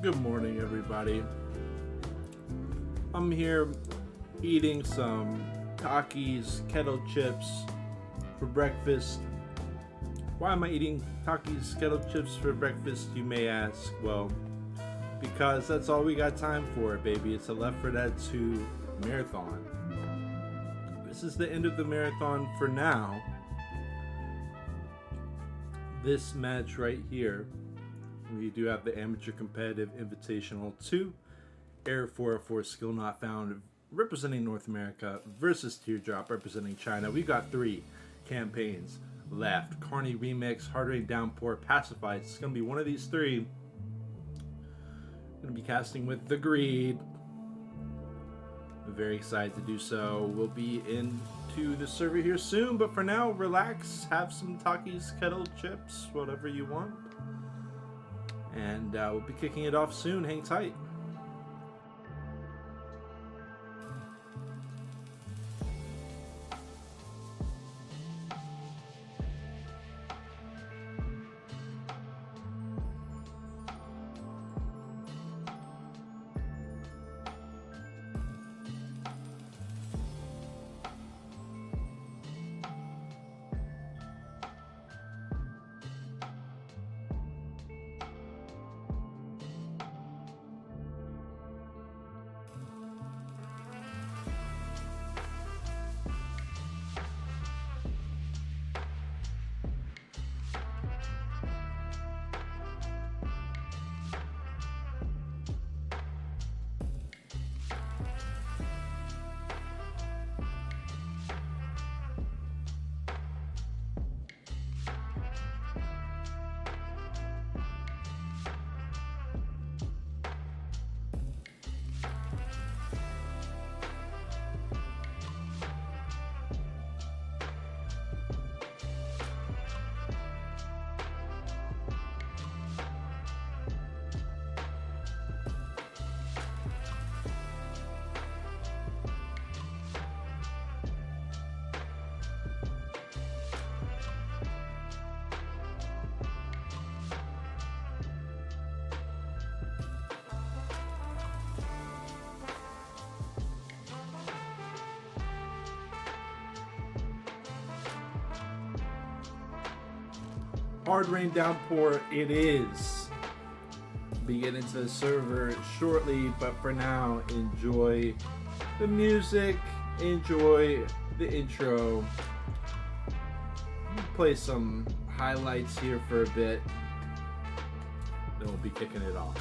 Good morning, everybody. I'm here eating some Takis kettle chips for breakfast. Why am I eating Takis kettle chips for breakfast, you may ask? Well, because that's all we got time for, baby. It's a Left 4 Dead 2 marathon. This is the end of the marathon for now. This match right here, we do have the Amateur Competitive Invitational 2, Air 404 Skill Not Found, representing North America, versus Teardrop, representing China. We've got 3 campaigns left. Carney Remix, Hard Rain Downpour, Pacified. It's going to be one of these 3. I'm going to be casting with TheGreed. I'm very excited to do so. We'll be into the server here soon, but for now, relax, have some Takis kettle chips, whatever you want. And we'll be kicking it off soon. Hang tight. Hard Rain Downpour it is. Be getting to the server shortly, but for now, enjoy the music, enjoy the intro. Play some highlights here for a bit, then we'll be kicking it off.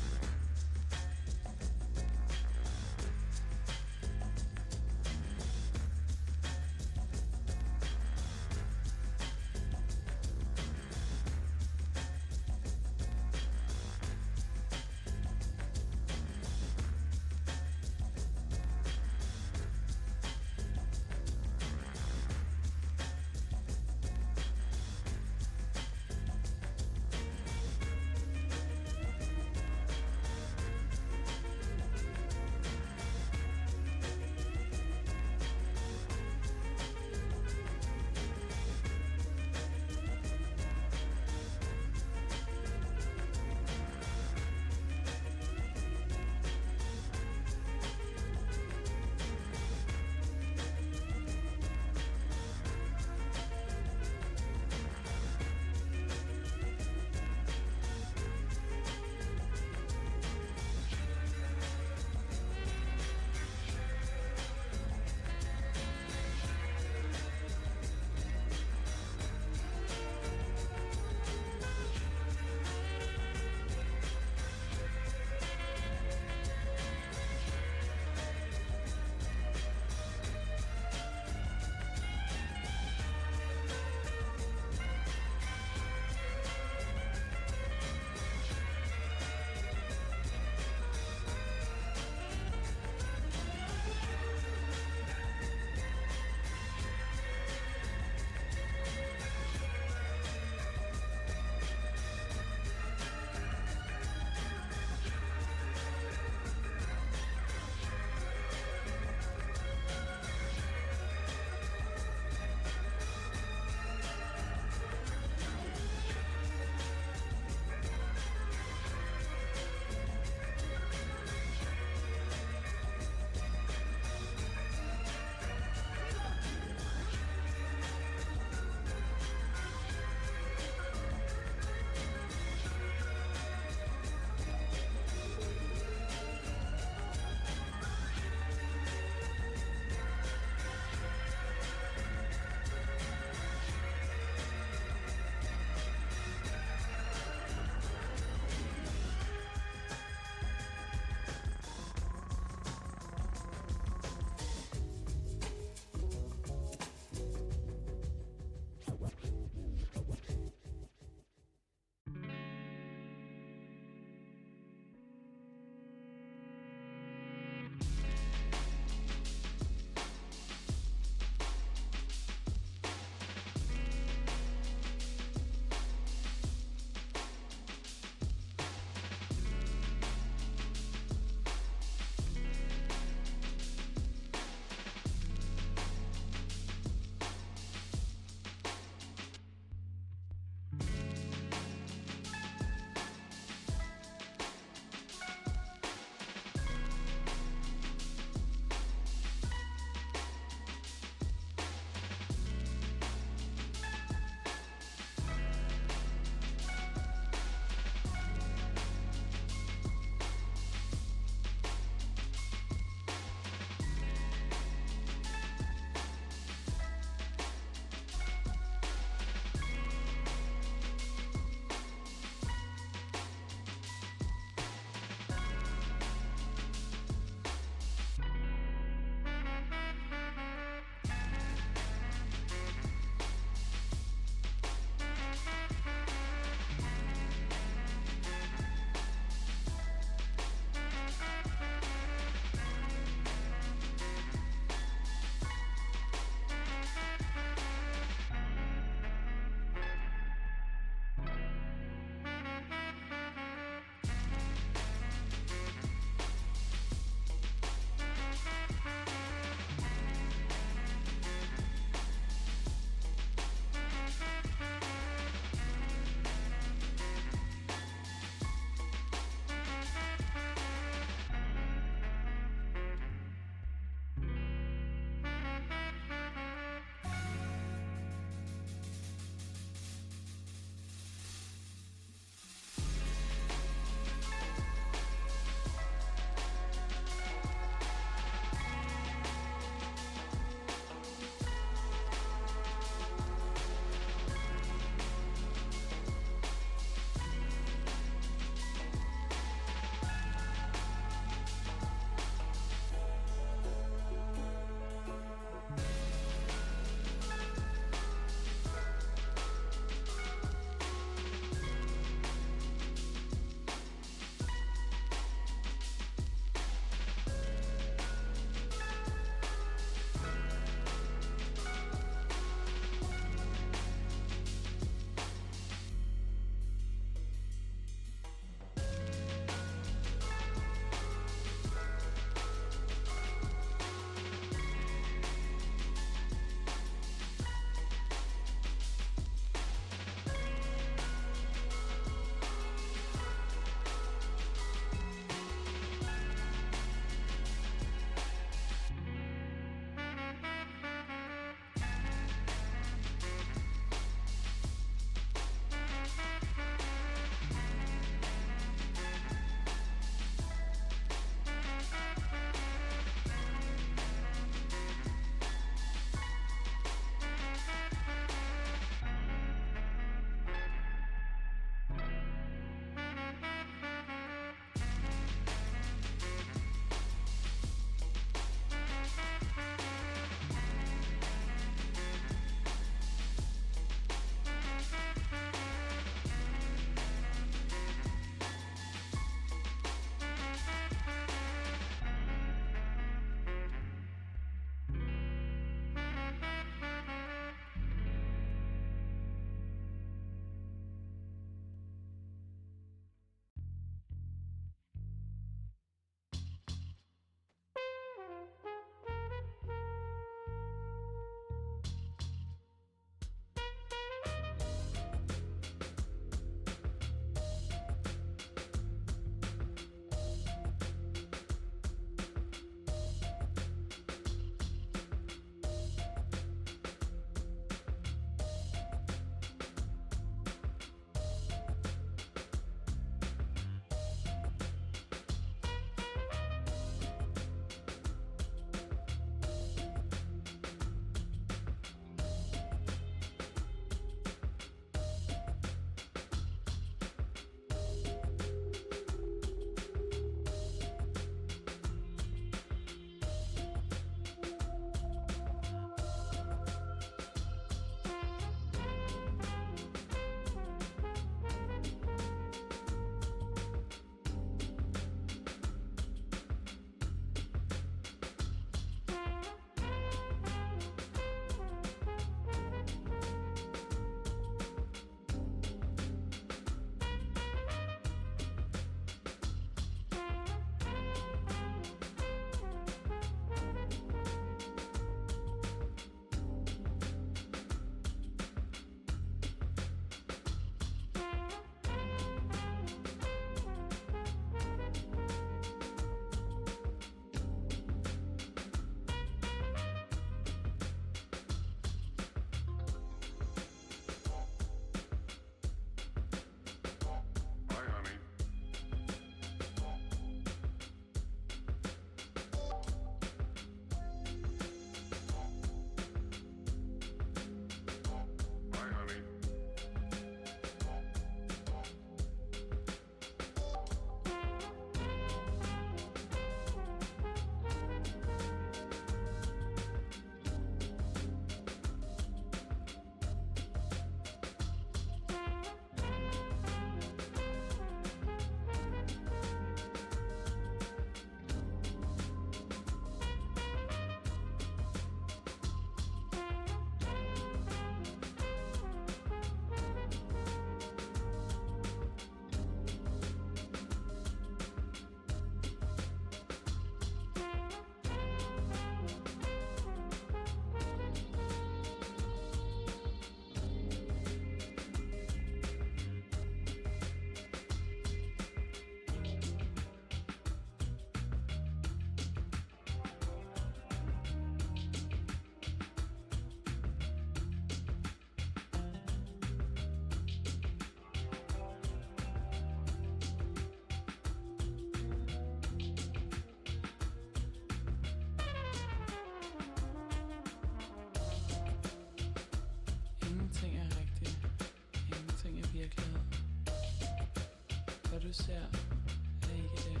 du ser er ikke der.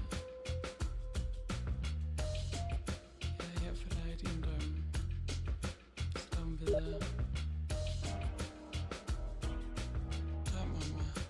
Jeg er her for dig i dine drømme. Drøm videre. Drøm om mig.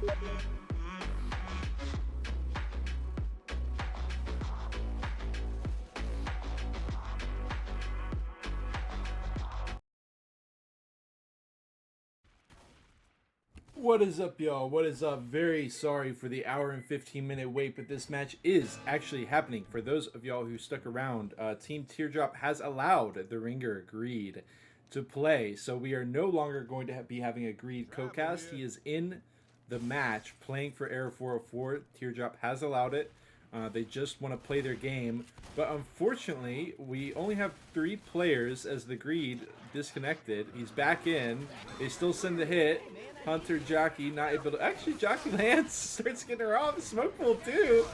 What is up, y'all? What is up? Very sorry for the hour and 15-minute wait, but this match is actually happening. For those of y'all who stuck around, Team Teardrop has allowed the ringer Greed to play, so we are no longer going to be having a Greed co-cast. He is in the match playing for Error 404. Teardrop has allowed it. They just want to play their game, but unfortunately, we only have 3 players as the Greed disconnected. He's back in. They still send the hit. Hunter, Jockey, not able to... Actually, Jockey Lance starts getting her off. Smoke Pool, too.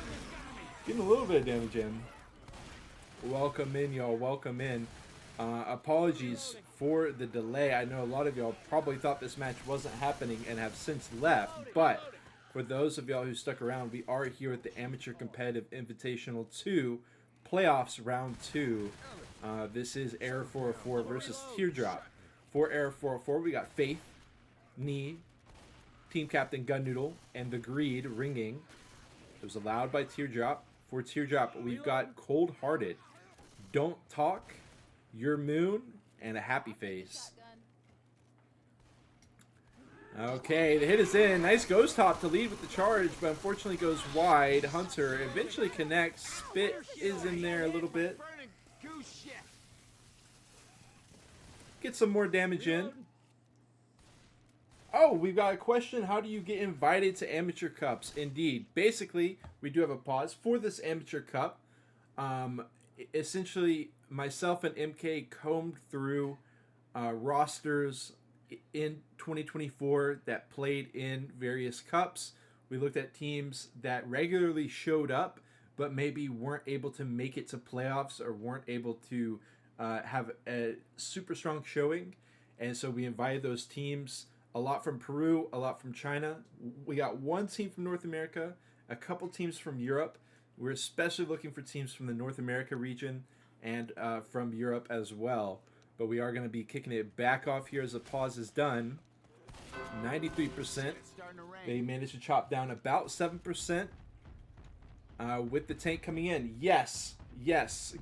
Getting a little bit of damage in. Welcome in, y'all. Welcome in. Apologies for the delay. I know a lot of y'all probably thought this match wasn't happening and have since left, but for those of y'all who stuck around, we are here at the Amateur Competitive Invitational 2 Playoffs Round 2. This is Error 404 versus Teardrop. For Error 404, we got Faith, Knee, Team Captain Gun Noodle, and the Greed ringing. It was allowed by Teardrop. For Teardrop, we've got Cold Hearted, Don't Talk, Your Moon, and a Happy Face. Okay, the hit is in. Nice ghost hop to lead with the charge, but unfortunately goes wide. Hunter eventually connects. Spit is in there a little bit. Get some more damage in. Oh, we've got a question. How do you get invited to Amateur Cups? Indeed. Basically, we do have a pause for this Amateur Cup. Essentially, myself and MK combed through rosters in 2024 that played in various cups. We looked at teams that regularly showed up, but maybe weren't able to make it to playoffs or weren't able to have a super strong showing. And so we invited those teams. A lot from Peru, a lot from China. We got 1 team from North America, a couple teams from Europe. We're especially looking for teams from the North America region and from Europe as well. But we are going to be kicking it back off here as the pause is done. 93%. They managed to chop down about 7% with the tank coming in. Yes,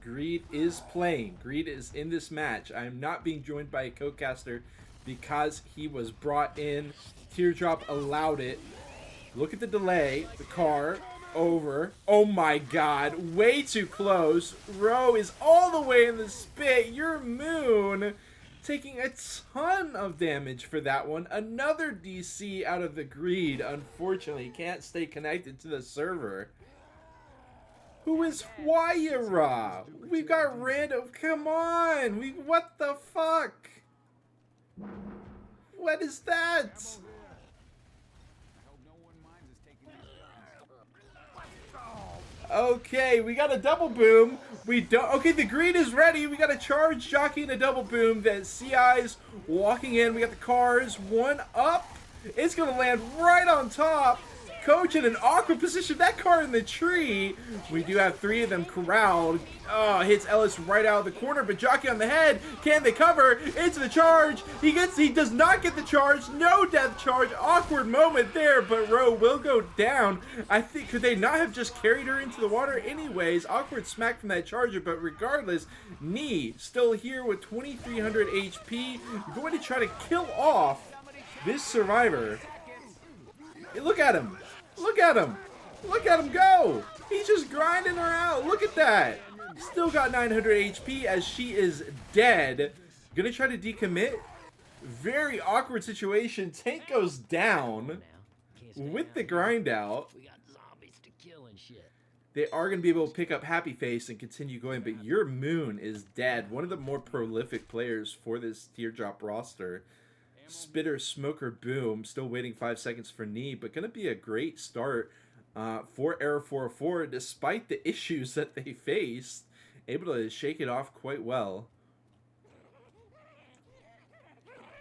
Greed is playing. Greed is in this match. I am not being joined by a co-caster because he was brought in. Teardrop allowed it. Look at the delay. The car over. Oh my god. Way too close. Row is all the way in the spit. Your Moon taking a ton of damage for that one. Another DC out of the Greed. Unfortunately, can't stay connected to the server. Who is Huayra? We've got random. Come on. What the fuck? What is that? Okay, we got a double boom. We don't. Okay, the Greed is ready. We got a charge jockey and a double boom. That CI's walking in. We got the cars. One up. It's gonna land right on top. Coach in an awkward position. That car in the tree. We do have 3 of them corralled. Oh, hits Ellis right out of the corner, but jockey on the head. Can they cover? Into the charge. He does not get the charge. No death charge. Awkward moment there, but Rowe will go down. I think, could they not have just carried her into the water anyways? Awkward smack from that charger, but regardless, Knee still here with 2300 HP. Going to try to kill off this survivor. Hey, look at him. Look at him. Look at him go. He's just grinding her out. Look at that. Still got 900 HP as she is dead. Gonna try to decommit. Very awkward situation. Tank goes down with the grind out. They are going to be able to pick up Happy Face and continue going, but Your Moon is dead. One of the more prolific players for this Teardrop roster. Spitter, Smoker, Boom, still waiting 5 seconds for Knee, but going to be a great start for Error 404, despite the issues that they faced. Able to shake it off quite well.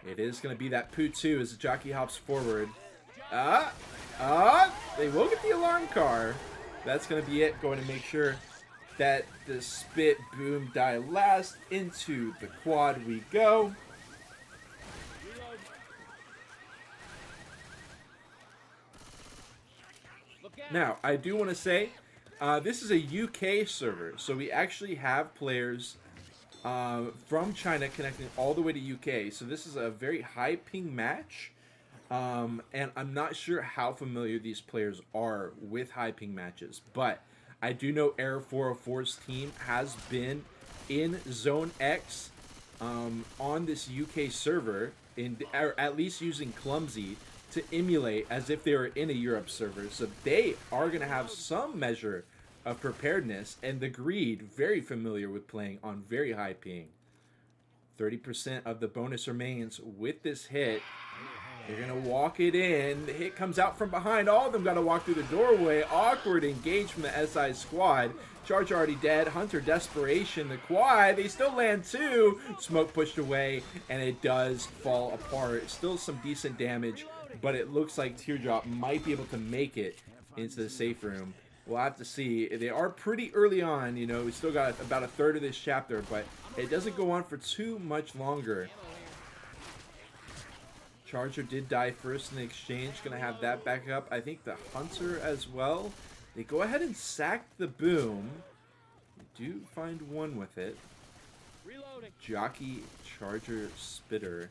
It is going to be that Poo 2 as the jockey hops forward. They will get the alarm car. That's going to be it. Going to make sure that the Spit, Boom, die last. Into the quad we go. Now, I do want to say, this is a UK server, so we actually have players from China connecting all the way to UK. So this is a very high ping match, and I'm not sure how familiar these players are with high ping matches, but I do know Air 404's team has been in Zone X on this UK server, or at least using Clumsy to emulate as if they were in a Europe server. So they are going to have some measure of preparedness, and the Greed very familiar with playing on very high ping. 30% of the bonus remains with this hit. They're going to walk it in. The hit comes out from behind. All of them got to walk through the doorway. Awkward engage from the SI squad. Charge already dead. Hunter desperation. The quad, they still land two. Smoke pushed away, and it does fall apart. Still some decent damage, but it looks like Teardrop might be able to make it into the safe room. We'll have to see. They are pretty early on, you know. We still got about a third of this chapter, but it doesn't go on for too much longer. Charger did die first in the exchange. Gonna have that back up. I think the Hunter as well. They go ahead and sack the boom. They do find one with it. Jockey, Charger, Spitter.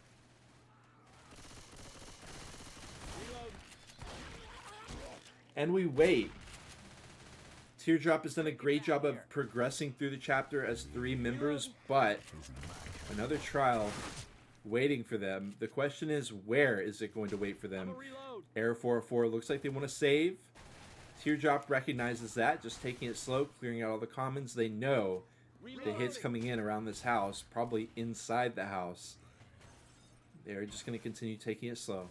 And we wait. Teardrop has done a great job of progressing through the chapter as 3 members, but another trial waiting for them. The question is, where is it going to wait for them? Air 404 looks like they want to save. Teardrop recognizes that, just taking it slow, clearing out all the commons. They know the hits coming in around this house, probably inside the house. They're just going to continue taking it slow.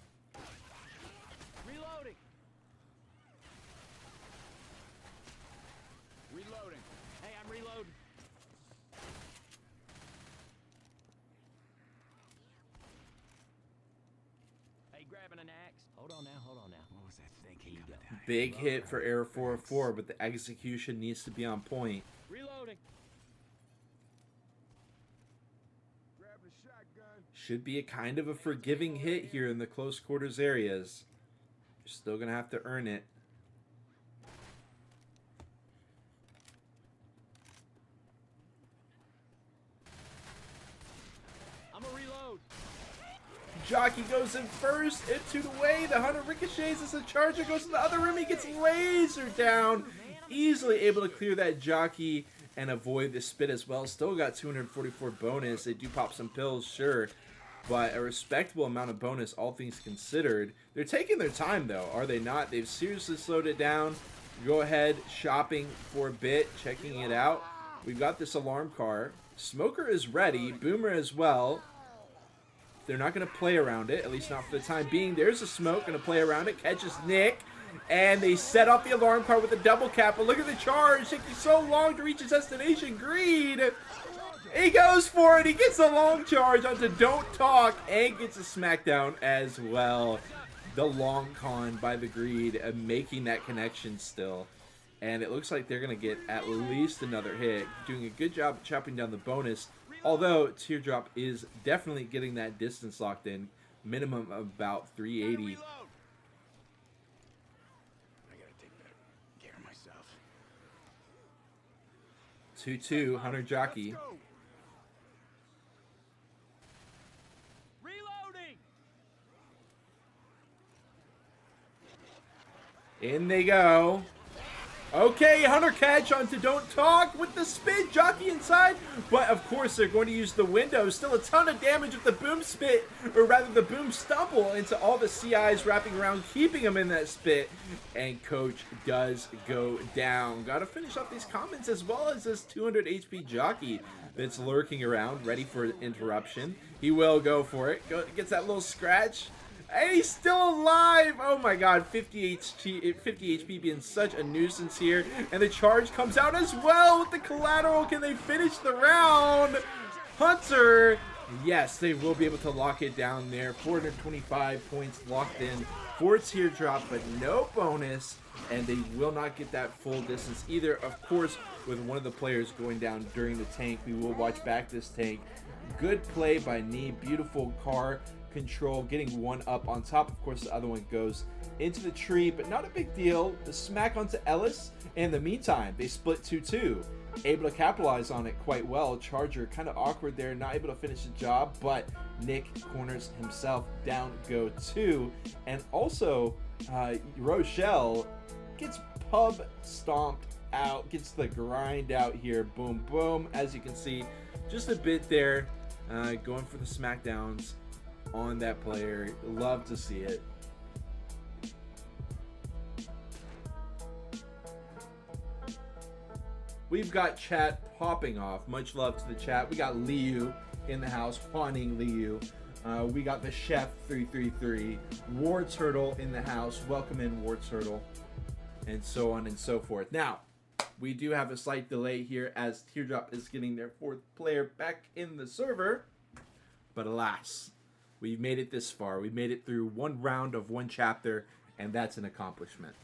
Big hit for Air 404, but the execution needs to be on point. Reloading. Should be a kind of a forgiving hit here in the close quarters areas. You're still going to have to earn it. I'm a reload. Jockey goes in first, into the way. The Hunter ricochets as the Charger goes to the other room. He gets lasered down. Easily able to clear that Jockey and avoid the spit as well. Still got 244 bonus. They do pop some pills, sure. But a respectable amount of bonus, all things considered. They're taking their time, though, are they not? They've seriously slowed it down. Go ahead, shopping for a bit, checking it out. We've got this alarm car. Smoker is ready. Boomer as well. They're not going to play around it, at least not for the time being. There's a smoke, going to play around it, catches Nick, and they set off the alarm car with a double cap. But look at the charge, taking so long to reach his destination. Greed, he goes for it. He gets a long charge onto Don't Talk and gets a smackdown as well. The long con by the Greed, making that connection still. And it looks like they're going to get at least another hit, doing a good job of chopping down the bonus. Although Teardrop is definitely getting that distance locked in, minimum of about 380. I gotta take better care of myself. 2-2, Hunter Jockey. Reloading. In they go. Okay, Hunter catch onto Don't Talk with the spit, Jockey inside, but of course they're going to use the window. Still a ton of damage with the boom spit, or rather the boom stumble into all the CIs wrapping around, keeping them in that spit, and Coach does go down. Got to finish off these comments as well as this 200 HP Jockey that's lurking around, ready for interruption. He will go for it, gets that little scratch. And he's still alive! Oh my god, 50 HP being such a nuisance here. And the charge comes out as well with the collateral. Can they finish the round? Hunter, yes, they will be able to lock it down there. 425 points locked in for Teardrop, but no bonus. And they will not get that full distance either. Of course, with one of the players going down during the tank, we will watch back this tank. Good play by Nee, beautiful car. control, getting one up on top. Of course, the other one goes into the tree, but not a big deal. The smack onto Ellis. In the meantime, they split 2-2. Able to capitalize on it quite well. Charger kind of awkward there, not able to finish the job, but Nick corners himself. Down go 2. And also, Rochelle gets pub stomped out, gets the grind out here. Boom, boom. As you can see, just a bit there, going for the smackdowns on that player. Love to see it. We've got chat popping off. Much love to the chat. We got Liu in the house, Huaning Liu. We got the Chef 333, War Turtle in the house. Welcome in, War Turtle, and so on and so forth. Now, we do have a slight delay here as Teardrop is getting their 4th player back in the server. But alas, we've made it this far. We made it through one round of one chapter, and that's an accomplishment.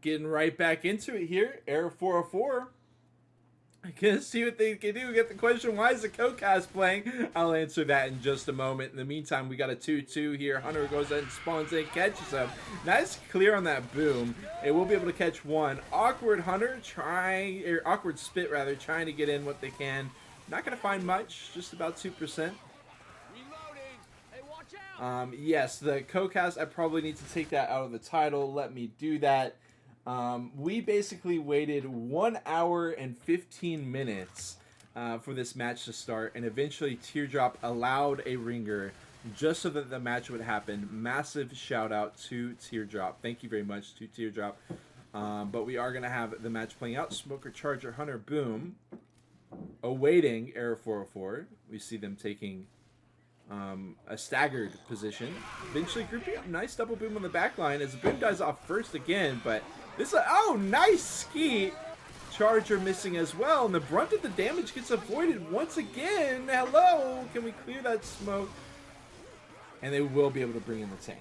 Getting right back into it here. Error 404. I can see what they can do. Get the question, why is the co-cast playing? I'll answer that in just a moment. In the meantime, we got a 2-2 here. Hunter goes in, spawns in, catches him. Nice clear on that boom. It will be able to catch one. Awkward Hunter awkward Spit rather, trying to get in what they can. Not going to find much, just about 2%. Yes, the co-cast, I probably need to take that out of the title. Let me do that. We basically waited 1 hour and 15 minutes for this match to start, and eventually Teardrop allowed a ringer just so that the match would happen. Massive shout out to Teardrop. Thank you very much to Teardrop. But we are going to have the match playing out. Smoker, Charger, Hunter, Boom. Awaiting Error 404. We see them taking a staggered position. Eventually grouping up. Nice double boom on the back line as Boom dies off first again, but this is nice ski. Charger missing as well, and the brunt of the damage gets avoided once again. Hello, can we clear that smoke? And they will be able to bring in the tank.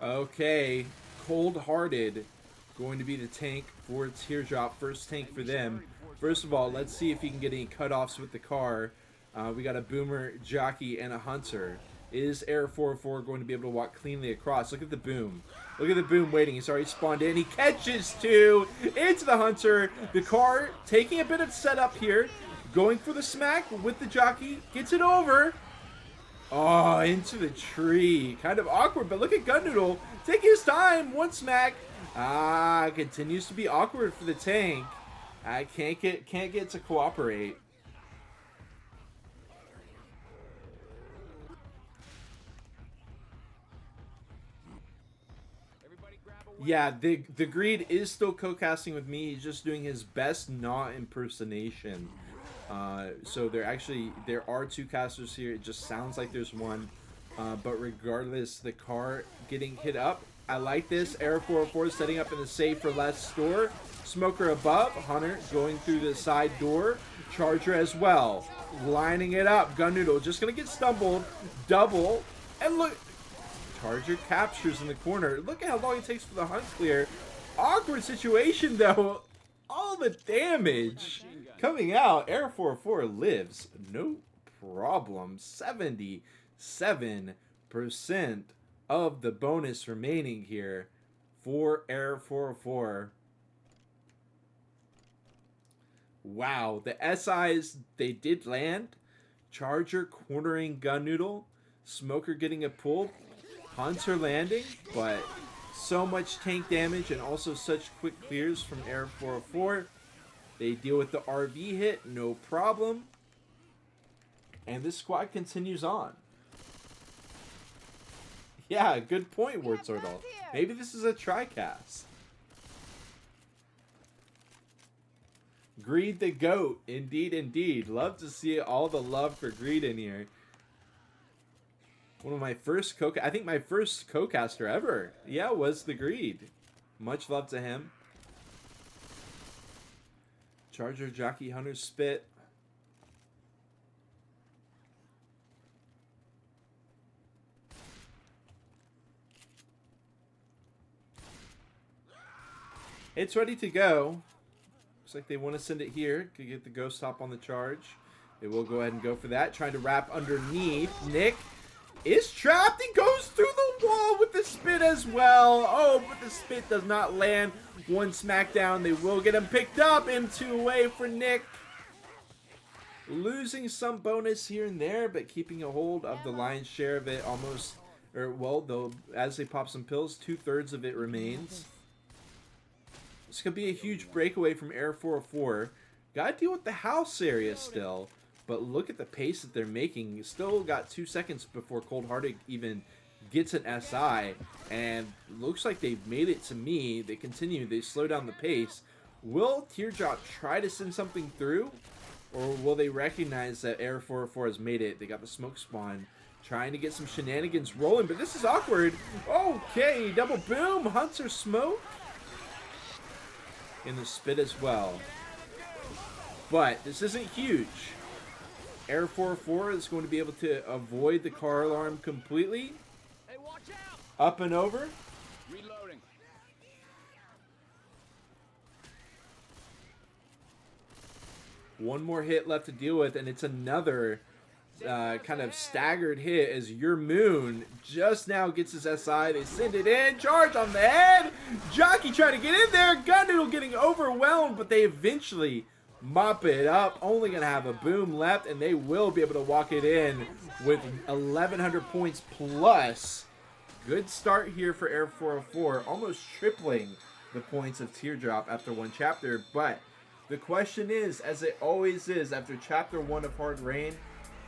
Okay, Cold-Hearted going to be the tank for Teardrop. First tank for them. First of all, let's see if he can get any cutoffs with the car. We got a Boomer, Jockey, and a Hunter. Is Error 404 going to be able to walk cleanly across? Look at the Boom. Look at the Boom waiting. He's already spawned in. He catches 2 into the Hunter. The car taking a bit of setup here. Going for the smack with the Jockey. Gets it over. Oh, into the tree. Kind of awkward, but look at Gun Noodle. Taking his time. One smack. Continues to be awkward for the tank. I can't get to cooperate. Yeah, the Greed is still co-casting with me. He's just doing his best not impersonation. So there are 2 casters here. It just sounds like there's one. But regardless, the car getting hit up. I like this. Error 404 setting up in the save for less store. Smoker above. Hunter going through the side door. Charger as well. Lining it up. Gun Noodle just going to get stumbled. Double. And look. Charger captures in the corner. Look at how long it takes for the hunt clear. Awkward situation though. All the damage coming out. Air 404 lives. No problem. 77% of the bonus remaining here for Air 404. Wow, the SIs, they did land. Charger cornering Gun Noodle. Smoker getting a pull. Hunter landing, but so much tank damage and also such quick clears from Air 404. They deal with the RV hit, no problem. And this squad continues on. Yeah, good point, Word Swordle. Maybe this is a tri-cast. Greed the GOAT. Indeed, indeed. Love to see all the love for Greed in here. One of my first I think my first co-caster ever. Yeah, was the Greed. Much love to him. Charger, Jockey, Hunter, Spit. It's ready to go. Looks like they want to send it here. Could get the ghost hop on the charge. They will go ahead and go for that. Trying to wrap underneath. Nick is trapped. He goes through the wall with the spit as well. Oh, but the spit does not land. One smackdown. They will get him picked up. M2 away for Nick. Losing some bonus here and there, but keeping a hold of the lion's share of it almost. Or, well, though, as they pop some pills, 2/3 of it remains. This could be a huge breakaway from Air 404. Gotta deal with the house area still. But look at the pace that they're making. Still got 2 seconds before Cold Hearted even gets an SI. And looks like they've made it to me. They continue. They slow down the pace. Will Teardrop try to send something through? Or will they recognize that Air 404 has made it? They got the smoke spawn. Trying to get some shenanigans rolling. But this is awkward. Okay. Double boom. Hunter smoke. In the spit as well. But this isn't huge. Air 404 is going to be able to avoid the car alarm completely. Hey, watch out! Up and over. Reloading. One more hit left to deal with, and it's another kind of staggered hit as Your Moon just now gets his SI. They send it in. Charge on the head. Jockey trying to get in there. Gun Noodle getting overwhelmed, but they eventually mop it up. Only going to have a boom left, and they will be able to walk it in with 1,100 points plus. Good start here for Air 404, almost tripling the points of Teardrop after one chapter. But the question is, as it always is after chapter 1 of Hard Rain,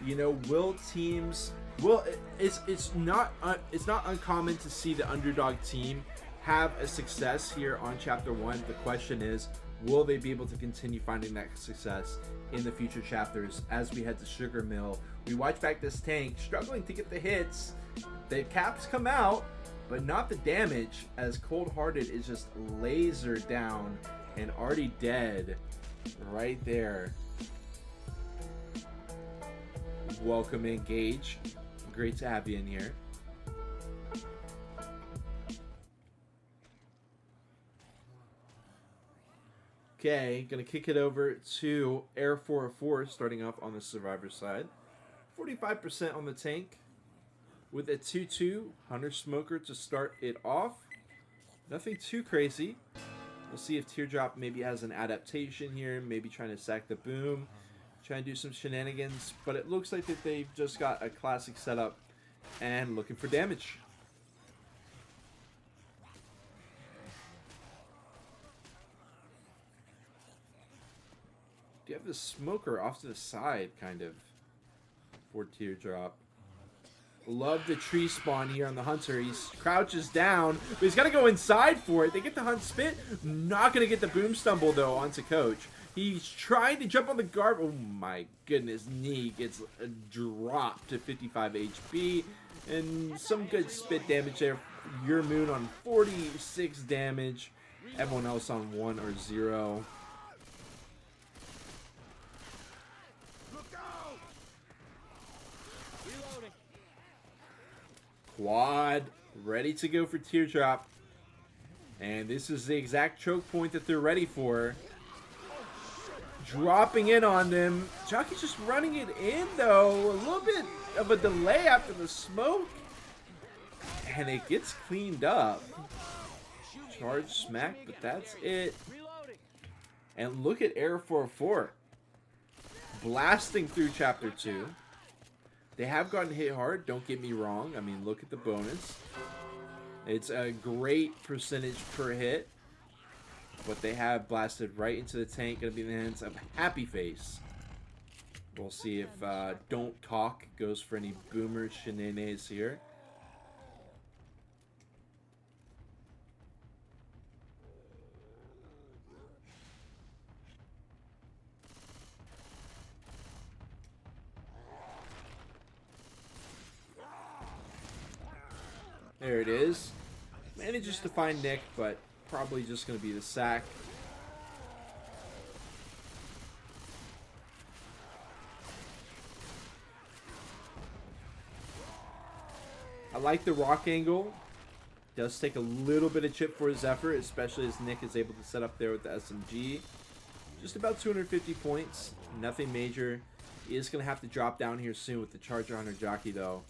you know, will teams? Well, it's not uncommon to see the underdog team have a success here on chapter 1. The question is, will they be able to continue finding that success in the future chapters as we head to Sugar Mill? We watch back this tank struggling to get the hits. The caps come out, but not the damage, as Cold Hearted is just laser down and already dead right there. Welcome in, Gage. Great to have you in here. Okay, gonna kick it over to Air 404, starting off on the survivor side. 45% on the tank with a 2-2 Hunter Smoker to start it off. Nothing too crazy. We'll see if Teardrop maybe has an adaptation here, maybe trying to sack the boom. Trying to do some shenanigans, but it looks like that they've just got a classic setup and looking for damage. Do you have the smoker off to the side, kind of, for Teardrop? Love the tree spawn here on the Hunter. He crouches down, but he's got to go inside for it. They get the Hunt Spit. Not going to get the Boom Stumble, though, onto Coach. He's trying to jump on the guard. Oh my goodness, knee gets dropped to 55 HP. And some good spit damage there. Your Moon on 46 damage. Everyone else on 1 or 0. Quad ready to go for Teardrop. And this is the exact choke point that they're ready for. Dropping in on them. Jockey's just running it in, though. A little bit of a delay after the smoke. And it gets cleaned up. Charge smack, but that's it. And look at Air 404. Blasting through Chapter 2. They have gotten hit hard, don't get me wrong. I mean, look at the bonus. It's a great percentage per hit. But they have blasted right into the tank. Going to be in the hands of Happy Face. We'll see if Don't Talk goes for any boomer shenanigans here. There it is. Manages to find Nick, but probably just going to be the sack. I like the rock angle. Does take a little bit of chip for his effort, especially as Nick is able to set up there with the SMG. Just about 250 points. Nothing major. He is going to have to drop down here soon with the Charger Hunter Jockey, though.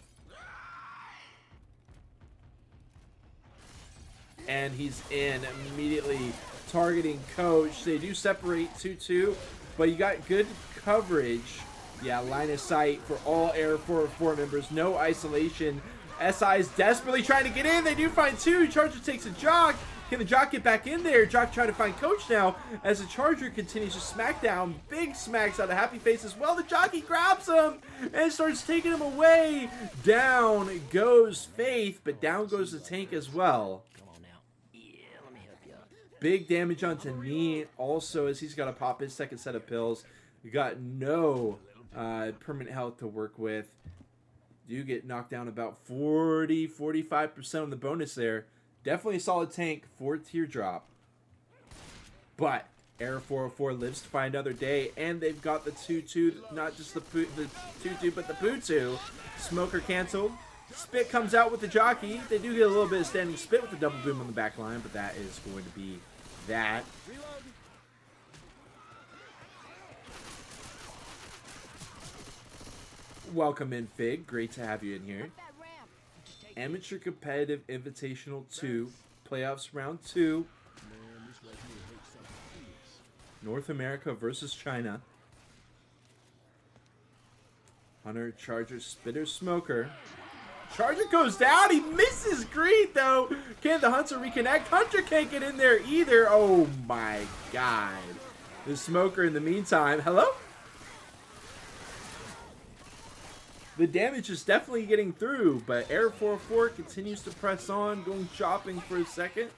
And he's in immediately targeting Coach. They do separate 2-2, but you got good coverage. Yeah, line of sight for all Air 404 members. No isolation. SI is desperately trying to get in. They do find 2. Charger takes a Jock. Can the Jock get back in there? Jock trying to find Coach now as the Charger continues to smack down. Big smacks out of Happy Face as well. The Jockey grabs him and starts taking him away. Down goes Faith, but down goes the tank as well. Big damage onto Knee also as he's got to pop his second set of pills. You got no permanent health to work with. You get knocked down about 40-45% on the bonus there. Definitely a solid tank for Teardrop. But Air 404 lives to find another day, and they've got the 2-2, not just the 2-2, but the Poo-2. Smoker canceled. Spit comes out with the Jockey. They do get a little bit of standing spit with the double boom on the back line, but that is going to be that. Welcome in, Fig. Great to have you in here. Amateur Competitive Invitational 2. Playoffs Round 2. North America versus China. Hunter, Charger, Spitter, Smoker. Charger goes down. He misses Greed, though. Can the Hunter reconnect? Hunter can't get in there either. Oh, my God. The Smoker, in the meantime. Hello? The damage is definitely getting through, but Air 404 continues to press on, going chopping for a second.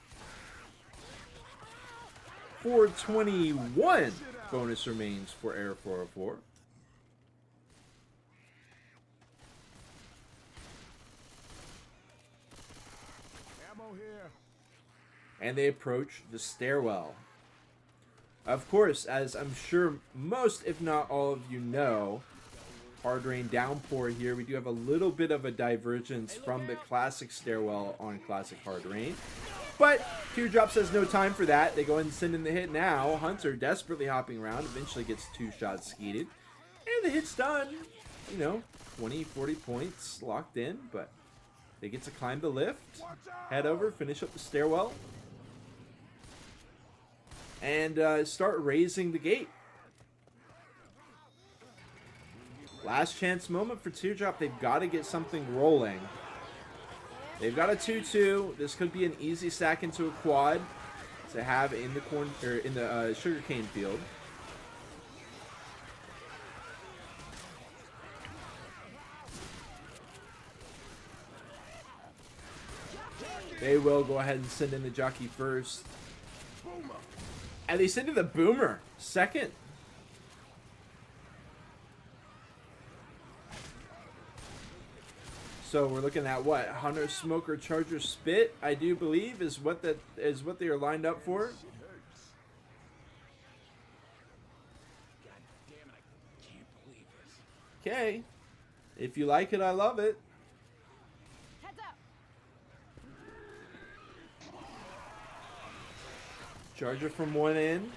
421 bonus remains for Air 404. And they approach the stairwell. Of course, as I'm sure most, if not all of you know, Hard Rain Downpour here, we do have a little bit of a divergence from the classic stairwell on classic Hard Rain. But Teardrop says no time for that. They go ahead and send in the hit now. Hunter desperately hopping around, eventually gets 2 shots skeeted. And the hit's done. You know, 20, 40 points locked in, but they get to climb the lift, head over, finish up the stairwell, and start raising the gate. Last chance moment for Teardrop. They've got to get something rolling. They've got a 2-2. This could be an easy sack into a quad to have in the corn or in the sugarcane field. They will go ahead and send in the Jockey first. And they send in the Boomer second. So we're looking at what? Hunter, Smoker, Charger, Spit, I do believe is what they are lined up for. Okay. If you like it, I love it. Charger from one end.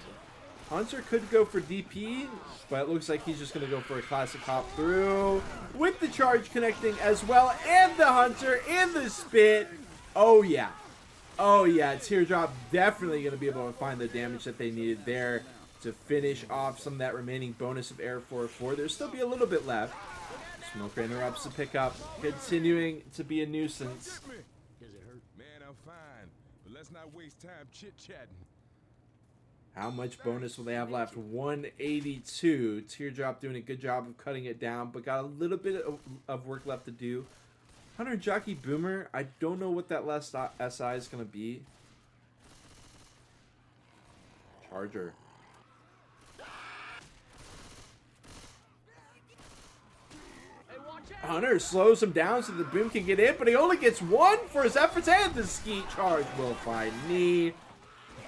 Hunter could go for DP, but it looks like he's just going to go for a classic hop through with the charge connecting as well, and the Hunter in the spit. Oh yeah. Oh yeah, Teardrop definitely going to be able to find the damage that they needed there to finish off some of that remaining bonus of Air 404. There'll still be a little bit left. Smoker interrupts the pickup, continuing to be a nuisance. Man, I'm fine, but let's not waste time chit-chatting. How much bonus will they have left? 182. Teardrop doing a good job of cutting it down, but got a little bit of work left to do. Hunter Jockey Boomer, I don't know what that last SI is going to be. Charger. Hunter slows him down so the boom can get in, but he only gets one for his efforts, and the Skeet charge will find knee.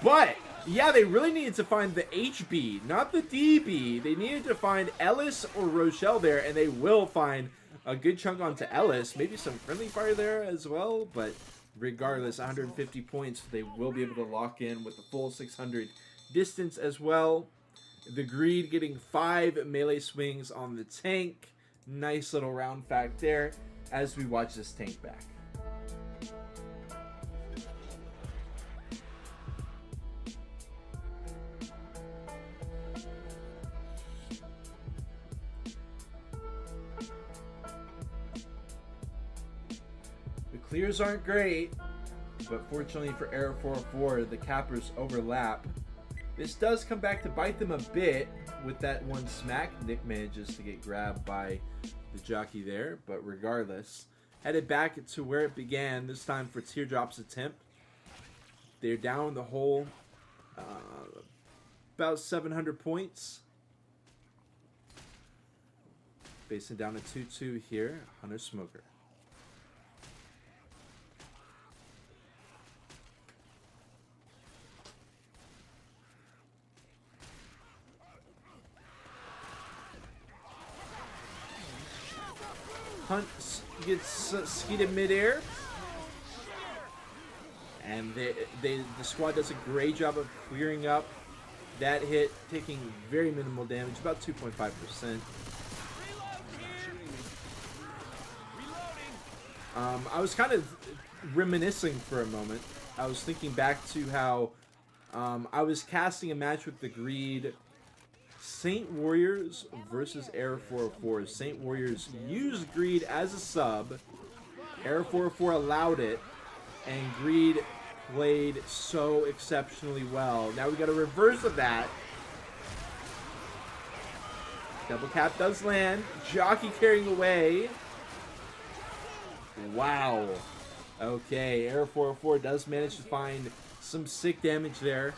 But yeah, they really needed to find the HB, not the DB. They needed to find Ellis or Rochelle there, and they will find a good chunk onto Ellis. Maybe some friendly fire there as well, but regardless, 150 points. They will be able to lock in with the full 600 distance as well. The Greed getting 5 melee swings on the tank. Nice little round fact there as we watch this tank back. The clears aren't great, but fortunately for Air 404, the cappers overlap. This does come back to bite them a bit with that one smack. Nick manages to get grabbed by the jockey there, but regardless, headed back to where it began, this time for Teardrop's attempt. They're down the hole about 700 points. Facing down a 2-2 here, Hunter Smoker. Hunt gets skeeted midair, and the squad does a great job of clearing up that hit, taking very minimal damage, about 2.5%. I was kind of reminiscing for a moment. I was thinking back to how I was casting a match with the Greed. Saint Warriors versus Air 404. Saint Warriors used Greed as a sub. Air 404 allowed it, and Greed played so exceptionally well. Now we got a reverse of that. Double cap does land. Jockey carrying away. Wow. Okay, Air 404 does manage to find some sick damage there.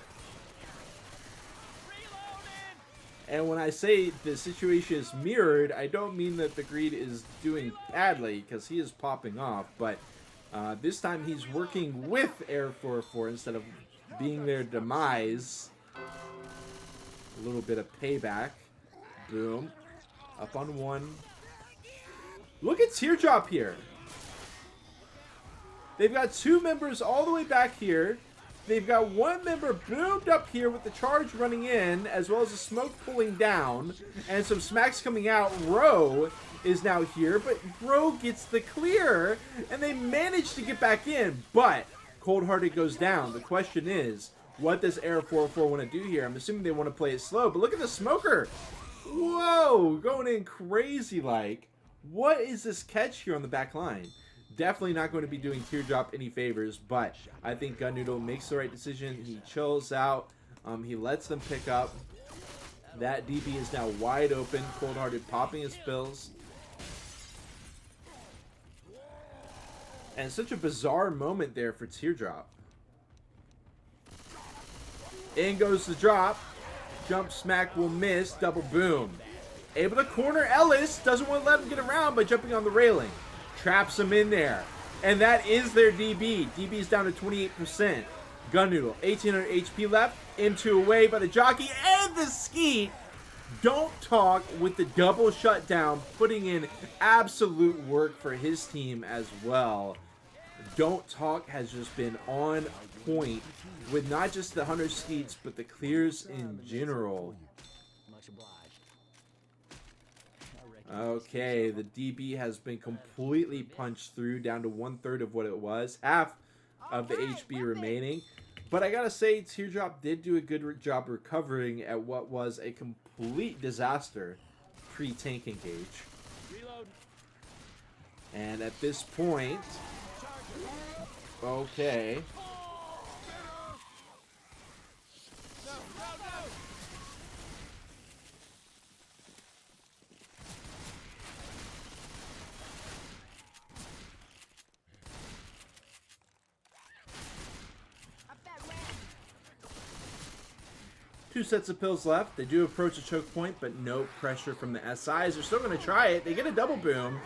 And when I say the situation is mirrored, I don't mean that the Greed is doing badly, because he is popping off. But this time he's working with Air 404 instead of being their demise. A little bit of payback. Boom. Up on one. Look at Teardrop here. They've got 2 members all the way back here. They've got 1 member boomed up here with the charge running in, as well as the smoke pulling down, and some smacks coming out. Ro is now here, but Ro gets the clear, and they manage to get back in, but Cold Hearted goes down. The question is, what does Air 404 want to do here? I'm assuming they want to play it slow, but look at the Smoker. Whoa, going in crazy like. What is this catch here on the back line? Definitely not going to be doing Teardrop any favors, but I think Gun Noodle makes the right decision. He chills out. He lets them pick up. That DB is now wide open. Cold Hearted popping his pills. And such a bizarre moment there for Teardrop. In goes the drop. Jump smack will miss. Double boom. Able to corner Ellis. Doesn't want to let him get around by jumping on the railing. Traps him in there. And that is their DB. DB's down to 28%. Gun Noodle, 1800 HP left. M2 away by the jockey and the Skeet. Don't talk with the double shutdown, putting in absolute work for his team as well. Don't Talk has just been on point with not just the Hunter Skeets, but the clears in general. Much obliged. Okay, the DB has been completely punched through down to 1/3 of what it was. Half of the HP remaining. But I gotta say, Teardrop did do a good job recovering at what was a complete disaster pre-tank engage. Reload. And at this point, okay. Two sets of pills left. They do approach a choke point, but no pressure from the SIs. They're still going to try it. They get a double boom.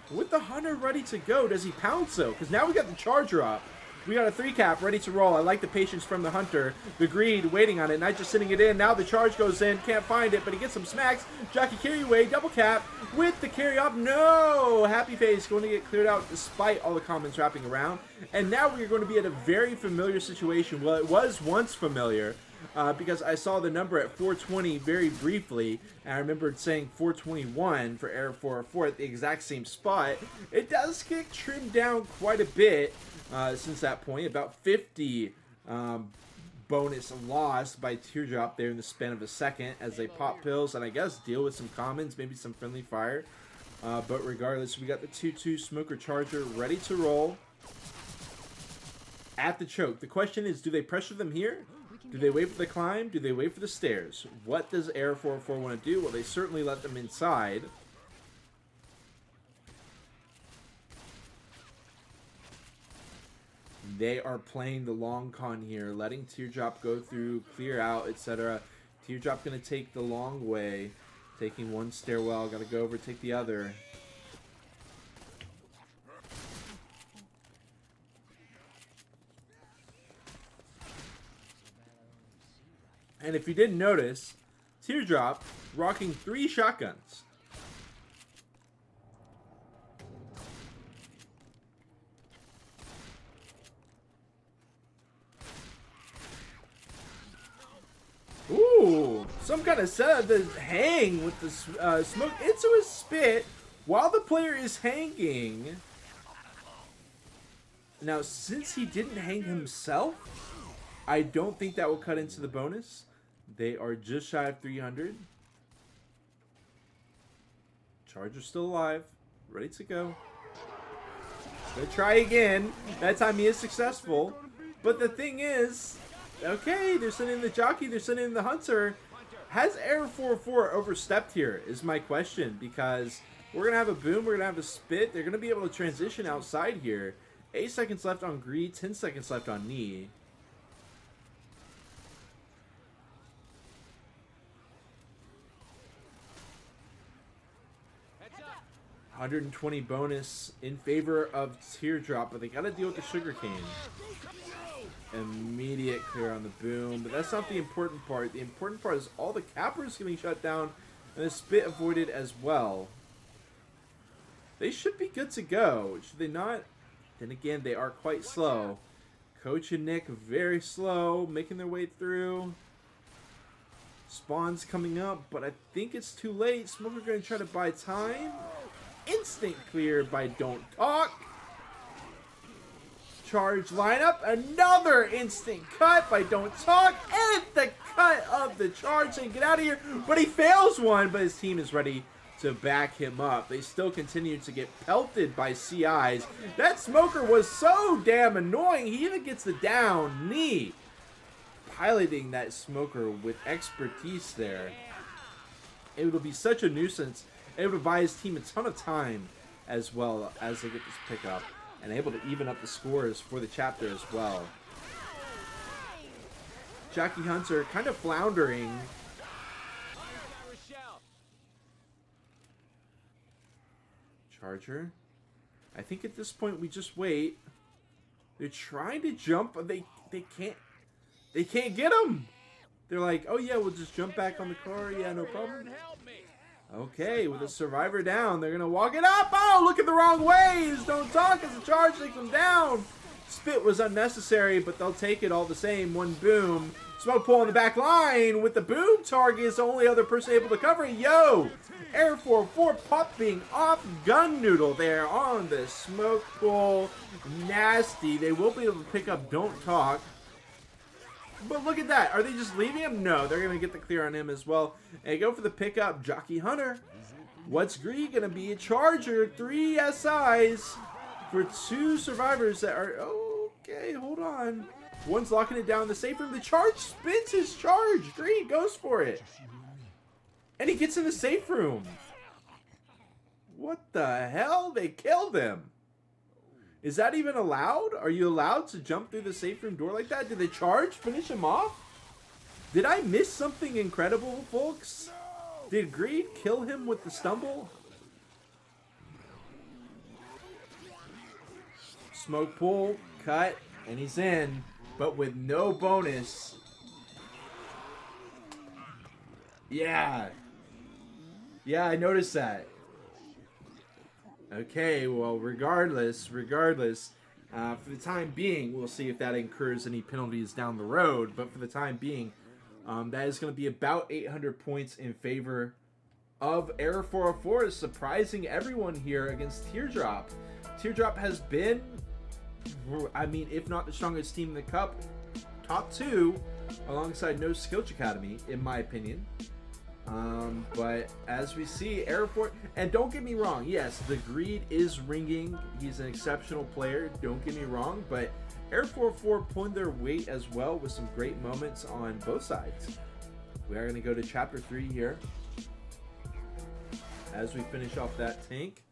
With the Hunter ready to go, does he pounce though? Because now we got the Charger up. We got a 3-cap ready to roll. I like the patience from the Hunter. The Greed waiting on it, not just sitting it in. Now the charge goes in. Can't find it, but he gets some smacks. Jockey carry away. Double cap with the carry off. No! Happy Face going to get cleared out despite all the comments wrapping around. And now we're going to be at a very familiar situation. Well, it was once familiar. Because I saw the number at 420 very briefly, and I remembered saying 421 for Error 404 at the exact same spot. It does get trimmed down quite a bit since that point, about 50 bonus lost by Teardrop there in the span of a second as they pop pills and I guess deal with some commons, maybe some friendly fire. But regardless, we got the 2-2 Smoker Charger ready to roll at the choke. The question is, do they pressure them here? Do they wait for the climb? Do they wait for the stairs? What does Air 404 want to do? Well, they certainly let them inside. They are playing the long con here, letting Teardrop go through, clear out, etc. Teardrop going to take the long way, taking one stairwell, got to go over, take the other. And if you didn't notice, Teardrop rocking 3 shotguns. Ooh, some kind of setup to hang with the smoke into his spit while the player is hanging. Now, since he didn't hang himself, I don't think that will cut into the bonus. They are just shy of 300. Charger's still alive. Ready to go. Gonna try again. That time he is successful. But the thing is, okay, they're sending the Jockey, they're sending the Hunter. Has Air 404 overstepped here is my question. Because we're going to have a boom, we're going to have a spit. They're going to be able to transition outside here. 8 seconds left on Greed, 10 seconds left on Knee. 120 bonus in favor of Teardrop, but they got to deal with the sugarcane. Immediate clear on the boom, but that's not the important part. The important part is all the cappers getting shut down and the spit avoided as well. They should be good to go, should they not? Then again, they are quite slow. Coach and Nick very slow, making their way through. Spawn's coming up, but I think it's too late. Smoker going to try to buy time. Instant clear by Don't Talk. Charge lineup. Another instant cut by Don't Talk. And the cut of the charge saying get out of here. But he fails one, but his team is ready to back him up. They still continue to get pelted by CIs. That Smoker was so damn annoying. He even gets the down knee. Piloting that Smoker with expertise there. It will be such a nuisance. Able to buy his team a ton of time as well as they get this pickup. And able to even up the scores for the chapter as well. Jockey Hunter kind of floundering. Charger. I think at this point we just wait. They're trying to jump, but they can't get him. They're like, oh yeah, we'll just jump back on the car. Yeah, no problem. Okay, with a survivor down, they're gonna walk it up. Oh, look at the wrong ways. Don't talk as the charge takes them down. Spit was unnecessary, but they'll take it all the same. One boom. Smoke pull on the back line with the boom target is the only other person able to cover it. Yo! Air 4-4 popping off Gun Noodle there on the smoke pull. Nasty. They will be able to pick up Don't Talk. But look at that. Are they just leaving him? No, they're going to get the clear on him as well. And go for the pickup. Jockey Hunter. What's Greed going to be? A Charger. 3 SIs for 2 survivors that are... Okay, hold on. One's locking it down in the safe room. The charge spins his charge. Greed goes for it. And he gets in the safe room. What the hell? They killed him. Is that even allowed? Are you allowed to jump through the safe room door like that? Did the charge finish him off? Did I miss something incredible, folks? Did Greed kill him with the stumble? Smoke pull, cut, and he's in, but with no bonus. Yeah. Yeah, I noticed that. Okay, well, regardless, for the time being, we'll see if that incurs any penalties down the road. But for the time being, that is going to be about 800 points in favor of Error 404, surprising everyone here against Teardrop. Teardrop has been, I mean, if not the strongest team in the Cup, top 2, alongside No Skilch Academy, in my opinion. But as we see, Error 4, and don't get me wrong, yes, the Greed is ringing. He's an exceptional player, don't get me wrong, but Error 404 pulling their weight as well with some great moments on both sides. We are going to go to Chapter 3 here as we finish off that tank.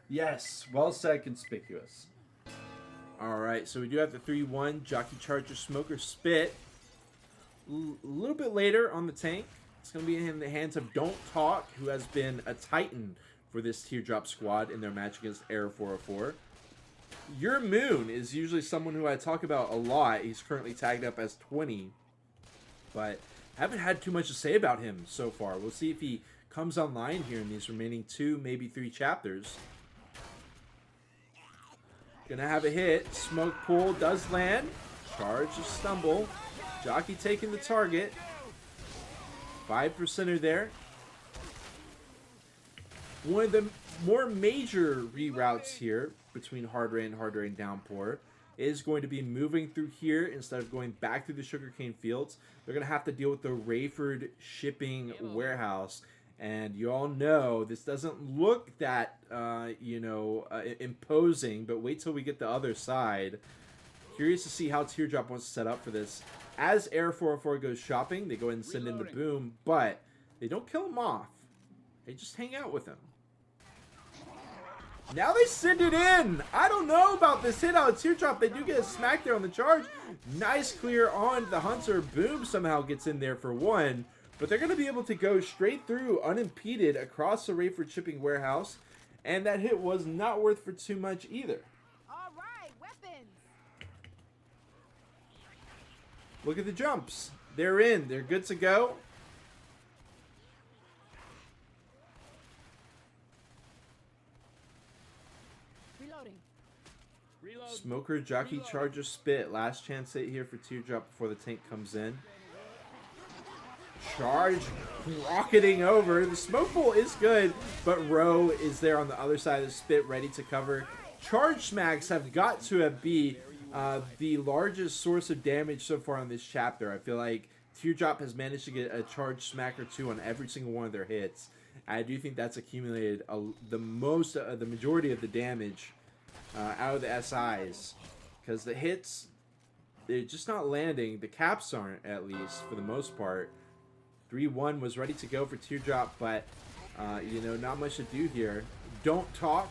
Yes, well said, conspicuous. Alright, so we do have the 3-1, Jockey Charger, Smoker, Spit. A little bit later on the tank, it's going to be in the hands of Don't Talk, who has been a titan for this Teardrop squad in their match against Error 404. Your Moon is usually someone who I talk about a lot. He's currently tagged up as 20, but haven't had too much to say about him so far. We'll see if he comes online here in these remaining 2, maybe 3 chapters. Gonna have a hit. Smoke pull does land. Charge a stumble. Jockey taking the target. 5%er there. One of the more major reroutes here between Hard Rain, Downpour is going to be moving through here instead of going back through the sugarcane fields. They're gonna have to deal with the Rayford shipping warehouse. And you all know this doesn't look that, imposing, but wait till we get the other side. Curious to see how Teardrop wants to set up for this. As Air 404 goes shopping, they go ahead and send in the boom, but they don't kill him off. They just hang out with him. Now they send it in. I don't know about this hit out of Teardrop. They do get a smack there on the charge. Nice clear on the Hunter. Boom somehow gets in there for 1. But they're going to be able to go straight through unimpeded across the Rayford shipping warehouse. And that hit was not worth for too much either. All right, weapons. Look at the jumps. They're in. They're good to go. Reloading. Smoker, Jockey, Charger, Spit. Last chance hit here for Teardrop before the tank comes in. Charge rocketing over. The smoke pull is good, but Rowe is there on the other side of the Spit ready to cover. Charge smacks have got to be the largest source of damage so far on this chapter. I feel like Teardrop has managed to get a charge smack or 2 on every single one of their hits. I do think that's accumulated the majority of the damage out of the SIs, because the hits, they're just not landing. The caps aren't, at least for the most part. 3-1 was ready to go for Teardrop, but, not much to do here. Don't Talk.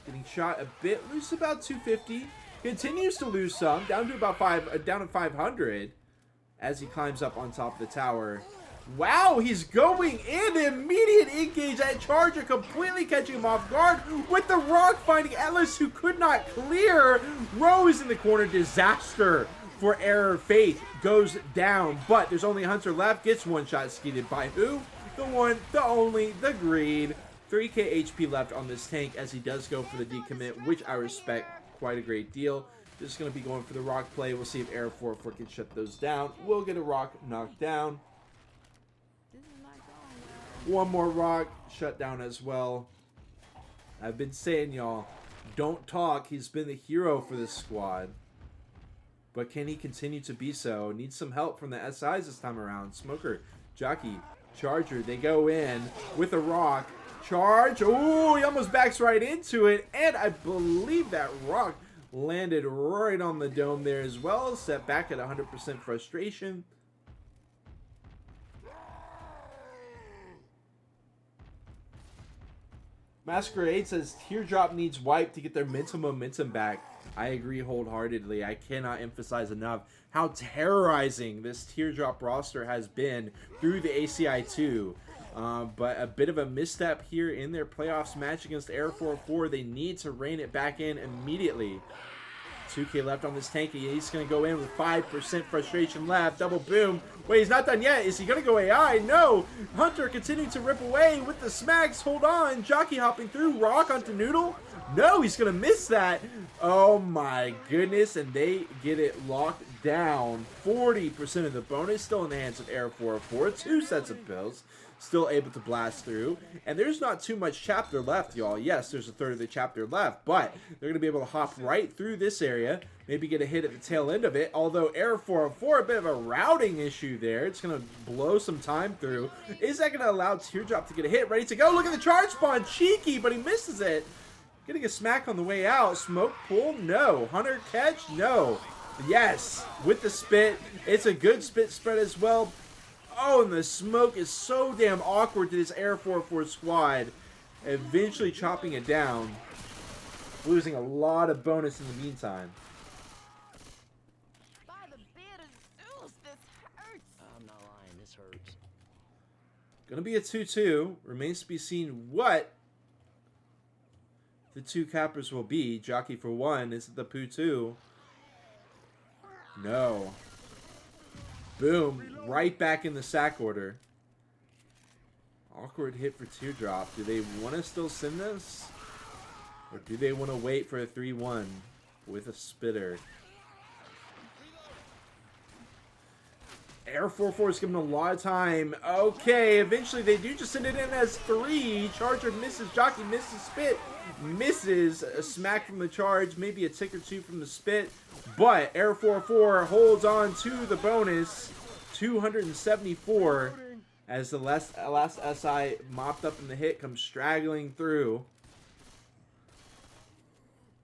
Getting shot a bit, lose about 250. Continues to lose some, down to about down to 500 as he climbs up on top of the tower. Wow, he's going in. Immediate engage. That charger completely catching him off guard with the rock finding Atlas, who could not clear. Rose in the corner. Disaster for Error. Faith goes down, but there's only Hunter left. Gets one shot skeeted by who? The one, the only, the Greed. 3k HP left on this tank as he does go for the decommit, which I respect quite a great deal. Just going to be going for the rock play. We'll see if Error 404 can shut those down. We'll get a rock knocked down. One more rock shut down as well. I've been saying, y'all, don't talk. He's been the hero for this squad. But can he continue to be so? Needs some help from the SIs this time around. Smoker, Jockey, Charger, they go in with a rock. Charge. Oh, he almost backs right into it. And I believe that rock landed right on the dome there as well. Set back at 100% frustration. Masquerade says Teardrop needs wipe to get their mental momentum back. I agree wholeheartedly. I cannot emphasize enough how terrorizing this Teardrop roster has been through the ACI 2. But a bit of a misstep here in their playoffs match against Air 404. They need to rein it back in immediately. 2k left on this tank. He's going to go in with 5% frustration left. Double boom. Wait, he's not done yet. Is he going to go AI? No. Hunter continuing to rip away with the smacks. Hold on. Jockey hopping through. Rock onto Noodle. No, he's going to miss that. Oh my goodness. And they get it locked down. 40% of the bonus still in the hands of Air 404. 2 sets of pills. Still able to blast through. And there's not too much chapter left, y'all. Yes, there's a third of the chapter left, but they're going to be able to hop right through this area. Maybe get a hit at the tail end of it. Although Air 404, a bit of a routing issue there. It's going to blow some time through. Is that going to allow Teardrop to get a hit? Ready to go. Look at the charge spawn. Cheeky, but he misses it. Getting a smack on the way out. Smoke pull? No. Hunter catch? No. Yes. With the spit. It's a good spit spread as well. Oh, and the smoke is so damn awkward to this Air 404 squad. Eventually chopping it down. Losing a lot of bonus in the meantime. By the beard of Zeus, this hurts. I'm not lying, this hurts. Gonna be a 2-2. Remains to be seen what the two cappers will be. Jockey for one. Is it the Poo 2? No. Boom. Right back in the sack order. Awkward hit for Teardrop. Do they want to still send this? Or do they want to wait for a 3-1 with a spitter? Air 404 is giving a lot of time. Okay, eventually they do just send it in as 3. Charger misses. Jockey misses. Spit misses. A smack from the charge. Maybe a tick or two from the spit. But Air 404 holds on to the bonus. 274 as the last SI mopped up in the hit comes straggling through.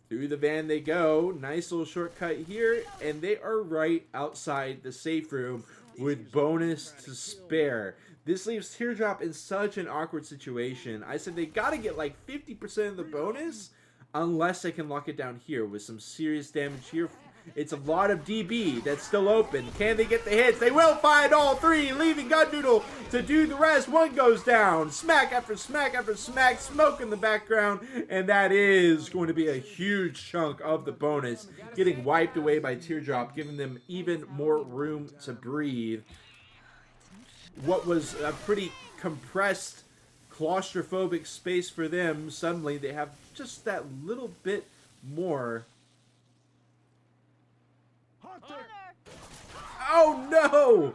Through the van they go. Nice little shortcut here. And they are right outside the safe room with bonus to spare. This leaves Teardrop in such an awkward situation. I said they got to get like 50% of the bonus unless they can lock it down here with some serious damage here. It's a lot of DB that's still open. Can they get the hits? They will find all 3, leaving Gun Noodle to do the rest. One goes down. Smack after smack after smack. Smoke in the background. And that is going to be a huge chunk of the bonus. Getting wiped away by Teardrop, giving them even more room to breathe. What was a pretty compressed, claustrophobic space for them, suddenly they have just that little bit more. Oh no!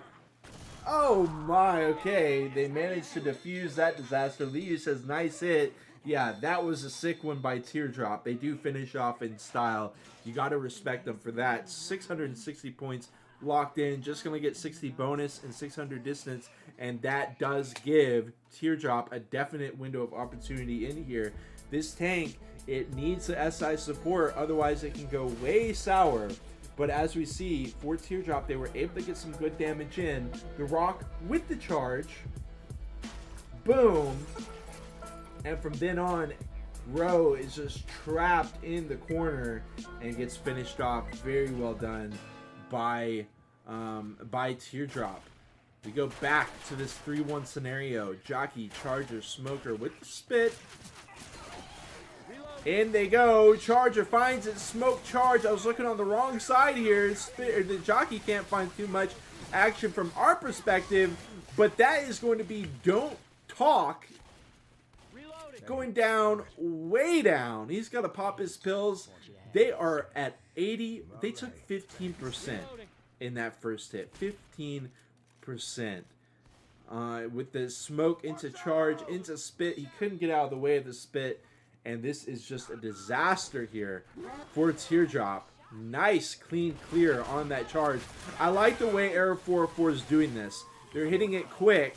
Oh my, okay. They managed to defuse that disaster. Liu says, nice hit. Yeah, that was a sick one by Teardrop. They do finish off in style. You got to respect them for that. 660 points locked in. Just going to get 60 bonus and 600 distance. And that does give Teardrop a definite window of opportunity in here. This tank, it needs the SI support. Otherwise, it can go way sour. But as we see, for Teardrop, they were able to get some good damage in. The rock with the charge. Boom. And from then on, Rowe is just trapped in the corner and gets finished off. Very well done by Teardrop. We go back to this 3-1 scenario. Jockey, Charger, Smoker with the spit. In they go. Charger finds it. Smoke charge. I was looking on the wrong side here. The Jockey can't find too much action from our perspective. But that is going to be Don't Talk. Going down, way down. He's got to pop his pills. They are at 80. They took 15% in that first hit. 15%. With the smoke into charge, into spit. He couldn't get out of the way of the spit. And this is just a disaster here for Teardrop. Nice, clean clear on that charge. I like the way Air 404 is doing this. They're hitting it quick,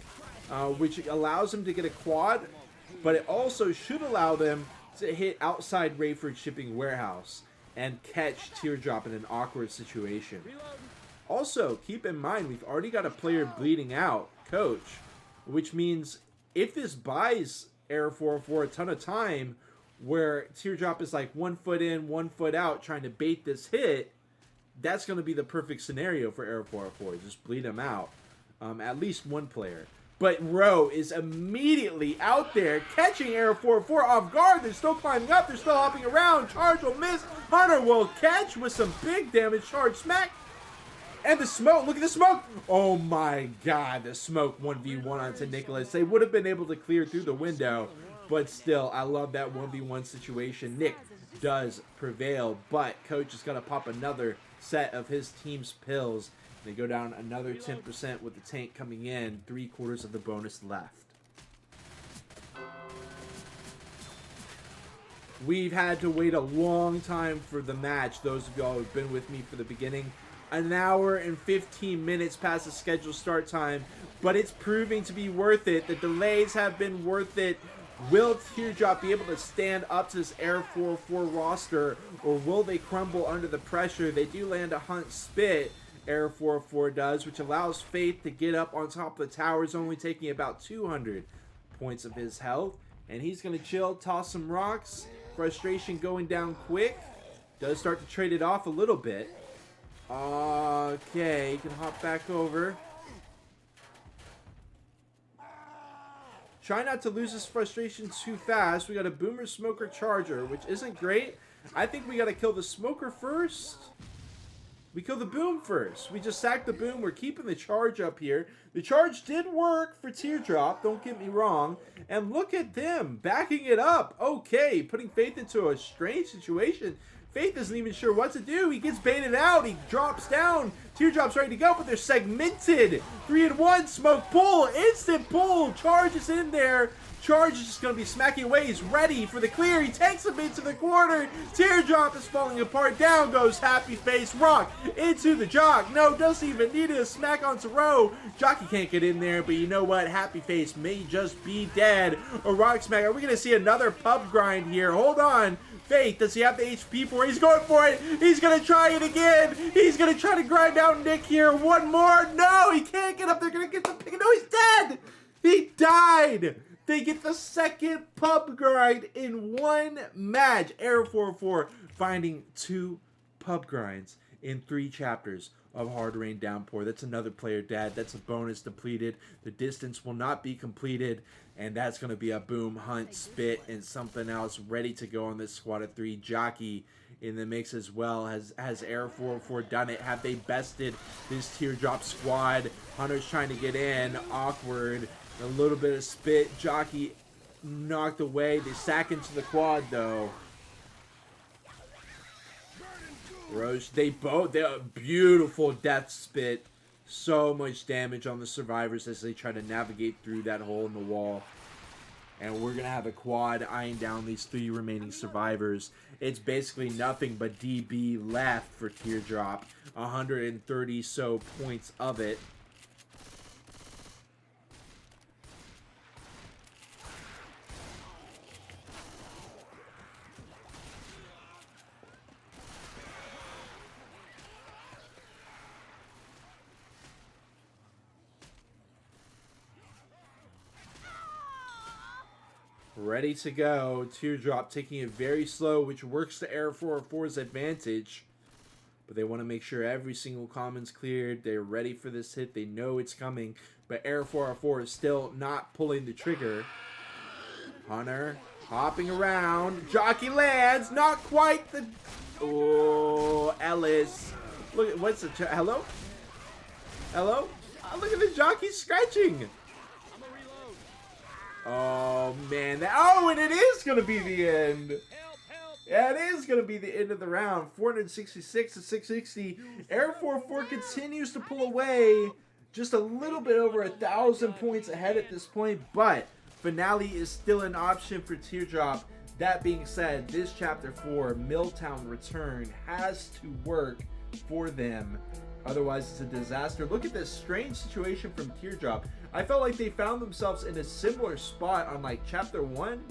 which allows them to get a quad. But it also should allow them to hit outside Rayford Shipping Warehouse and catch Teardrop in an awkward situation. Also, keep in mind, we've already got a player bleeding out, Coach, which means if this buys Air 404 a ton of time, where Teardrop is like 1 foot in, 1 foot out, trying to bait this hit, that's going to be the perfect scenario for Air 404. Just bleed him out. At least one player. But Rowe is immediately out there catching Air 404 off guard. They're still climbing up. They're still hopping around. Charge will miss. Hunter will catch with some big damage. Charge smack. And the smoke. Look at the smoke. Oh my god. The smoke 1v1 onto Nicholas. They would have been able to clear through the window. But still, I love that 1v1 situation. Nick does prevail. But Coach is going to pop another set of his team's pills. They go down another 10% with the tank coming in. 3/4 of the bonus left. We've had to wait a long time for the match. Those of y'all who have been with me for the beginning. An hour and 15 minutes past the scheduled start time. But it's proving to be worth it. The delays have been worth it. Will Teardrop be able to stand up to this Air 404 roster? Or will they crumble under the pressure? They do land a Hunt Spit. Air 404 does, which allows Faith to get up on top of the towers, only taking about 200 points of his health. And he's going to chill, toss some rocks. Frustration going down quick. Does start to trade it off a little bit. Okay, he can hop back over. Try not to lose his frustration too fast. We got a Boomer, Smoker, Charger, which isn't great. I think we got to kill the Smoker first. We kill the Boom first. We just sacked the Boom. We're keeping the charge up here. The charge did work for Teardrop. Don't get me wrong. And look at them backing it up. Okay, putting Faith into a strange situation. Faith isn't even sure what to do. He gets baited out. He drops down. Teardrop's ready to go, but they're segmented. 3-1. Smoke pull. Instant pull. Charge is in there. Charge is just going to be smacking away. He's ready for the clear. He takes him into the corner. Teardrop is falling apart. Down goes Happy Face. Rock into the Jock. No, doesn't even need it. A smack onto Rowe. Jockey can't get in there, but you know what? Happy Face may just be dead. A Rock smack. Are we going to see another pub grind here? Hold on. Faith, does he have the HP for it? He's going for it. He's going to try it again. He's going to try to grind out Nick here. One more. No, he can't get up. They're going to get the pick. No, he's dead. He died. They get the second pub grind in one match. Air 404 finding 2 pub grinds in 3 chapters of Hard Rain Downpour. That's another player dead. That's a bonus depleted. The distance will not be completed. And that's going to be a Boom, Hunt, Spit, and something else ready to go on this squad of 3. Jockey in the mix as well. Has Air 404 done it? Have they bested this Teardrop squad? Hunter's trying to get in. Awkward. A little bit of Spit. Jockey knocked away. They sack into the quad, though. Roche, they're beautiful death spit. So much damage on the survivors as they try to navigate through that hole in the wall. And we're going to have a quad eyeing down these 3 remaining survivors. It's basically nothing but DB left for Teardrop. 130 so points of it. Ready to go. Teardrop taking it very slow, which works to Air 404's advantage. but they want to make sure every single common's cleared. They're ready for this hit. They know it's coming, but Air 404 is still not pulling the trigger. Hunter hopping around. Jockey lands. Not quite the... Oh, Ellis. Look at... What's the... Hello? Hello? Oh, look at the jockey scratching. Oh, man. Oh, and it is going to be the end. Yeah, it is going to be the end of the round. 466 to 660. Air 404 continues to pull away. Just a little bit over 1,000 points ahead at this point, but finale is still an option for Teardrop. That being said, this Chapter 4, Milltown Return, has to work for them. Otherwise, it's a disaster. Look at this strange situation from Teardrop. I felt like they found themselves in a similar spot on like Chapter 1.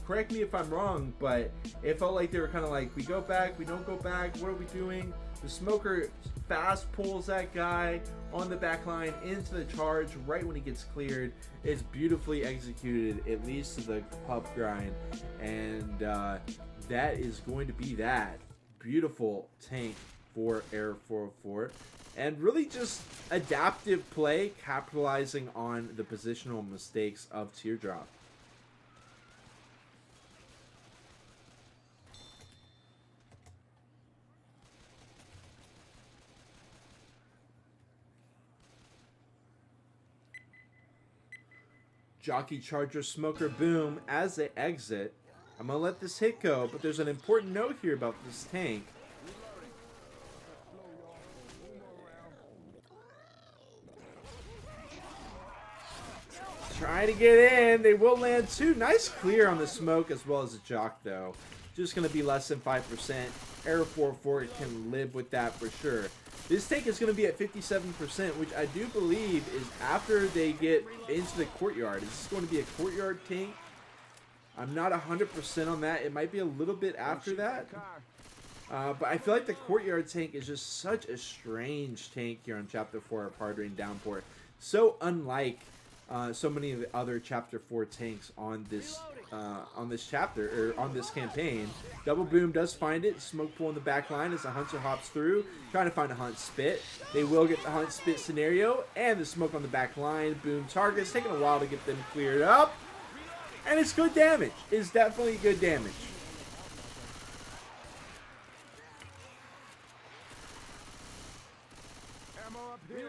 Correct me if I'm wrong, but it felt like they were kind of like, we go back, we don't go back, what are we doing? The Smoker fast pulls that guy on the back line into the charge right when he gets cleared. It's beautifully executed. It leads to the pub grind, and that is going to be that. Beautiful tank for Air 404. And really just adaptive play, capitalizing on the positional mistakes of Teardrop. Jockey, Charger, Smoker, Boom as they exit. I'm going to let this hit go, but there's an important note here about this tank. Trying to get in. They will land two. Nice clear on the Smoke as well as the Jock, though. Just going to be less than 5%. Air 404 can live with that for sure. This tank is going to be at 57%, which I do believe is after they get into the courtyard. Is this going to be a courtyard tank? I'm not 100% on that. It might be a little bit after that. But I feel like the courtyard tank is just such a strange tank here on Chapter 4 of Hard Rain Downpour. So unlike so many of the other Chapter 4 tanks on this chapter, or on this campaign. Double Boom does find it. Smoke pull in the back line as the Hunter hops through, trying to find a Hunt Spit. They will get the Hunt Spit scenario, and the Smoke on the back line. Boom targets, taking a while to get them cleared up. And it's good damage. It's definitely good damage. Ammo up here.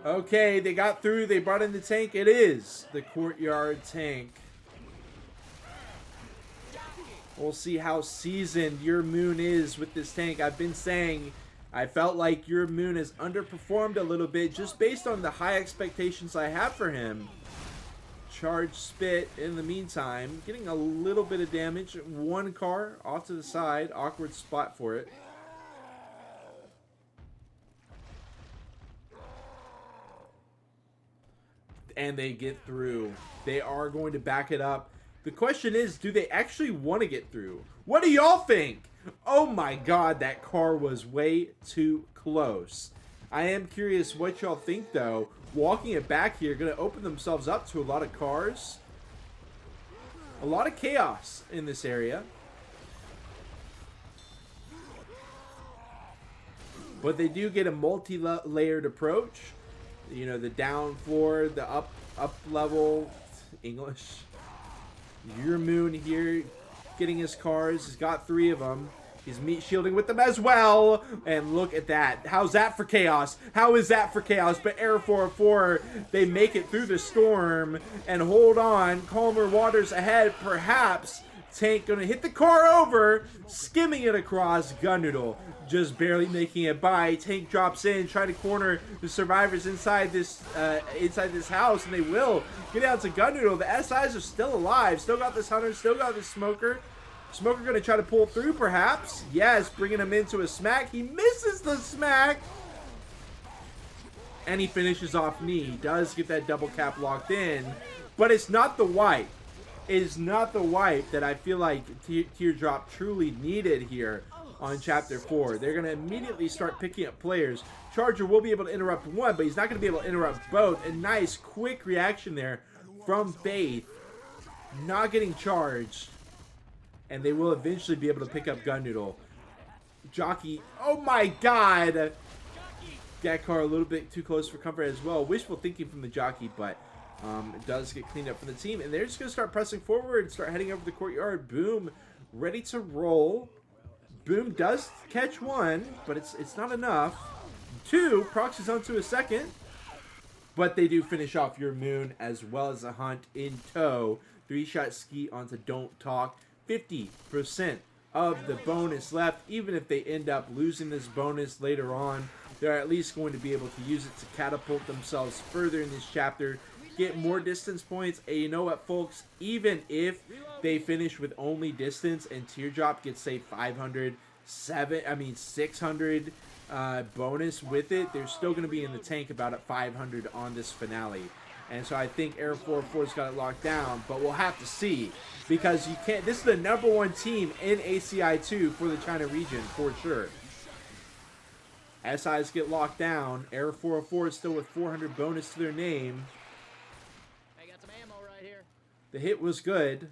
Okay, they got through. They brought in the tank. It is the courtyard tank. We'll see how seasoned Your Moon is with this tank. I've been saying I felt like Your Moon has underperformed a little bit just based on the high expectations I have for him. Charge Spit in the meantime, getting a little bit of damage. One car off to the side. Awkward spot for it. And they get through. They are going to back it up. The question is, do they actually want to get through? What do y'all think? Oh my god, that car was way too close. I am curious what y'all think, though. Walking it back here, going to open themselves up to a lot of cars. A lot of chaos in this area. But they do get a multi-layered approach. You know, the down floor, the up level, English. Your Moon here, getting his cars. He's got 3 of them. He's meat shielding with them as well. And look at that. How's that for chaos? How is that for chaos? But Air 404, they make it through the storm and hold on. Calmer waters ahead, perhaps. Tank gonna hit the car over, skimming it across. Gun Noodle just barely making it by. Tank drops in, trying to corner the survivors inside this house, and they will get out to Gun Noodle. The SIs are still alive. Still got this Hunter, still got this Smoker. Smoker gonna try to pull through, perhaps. Yes, bringing him into a smack. He misses the smack. And he finishes off knee. Does get that double cap locked in, but it's not the wipe. It is not the wipe that I feel like Teardrop truly needed here on Chapter 4. They're going to immediately start picking up players. Charger will be able to interrupt one, but he's not going to be able to interrupt both. A nice, quick reaction there from Faith. not getting charged. And they will eventually be able to pick up Gun Noodle. Jockey, oh my god! That car a little bit too close for comfort as well. Wishful thinking from the jockey, but it does get cleaned up from the team. And they're just going to start pressing forward, start heading over the courtyard. Boom, ready to roll. Boom does catch one, but it's not enough. Two, Proxy's onto a second. But they do finish off your Moon as well as a Hunt in tow. 3-shot ski onto Don't Talk. 50% of the bonus left. Even if they end up losing this bonus later on, they're at least going to be able to use it to catapult themselves further in this chapter, get more distance points. And you know what, folks? Even if they finish with only distance and Teardrop gets, say, 600 bonus with it, they're still going to be in the tank about at 500 on this finale. And so I think Air 404's got it locked down, but we'll have to see, because you can't. This is the #1 team in ACI 2 for the China region for sure. SIs get locked down. Air 404 is still with 400 bonus to their name. I got some ammo right here. The hit was good.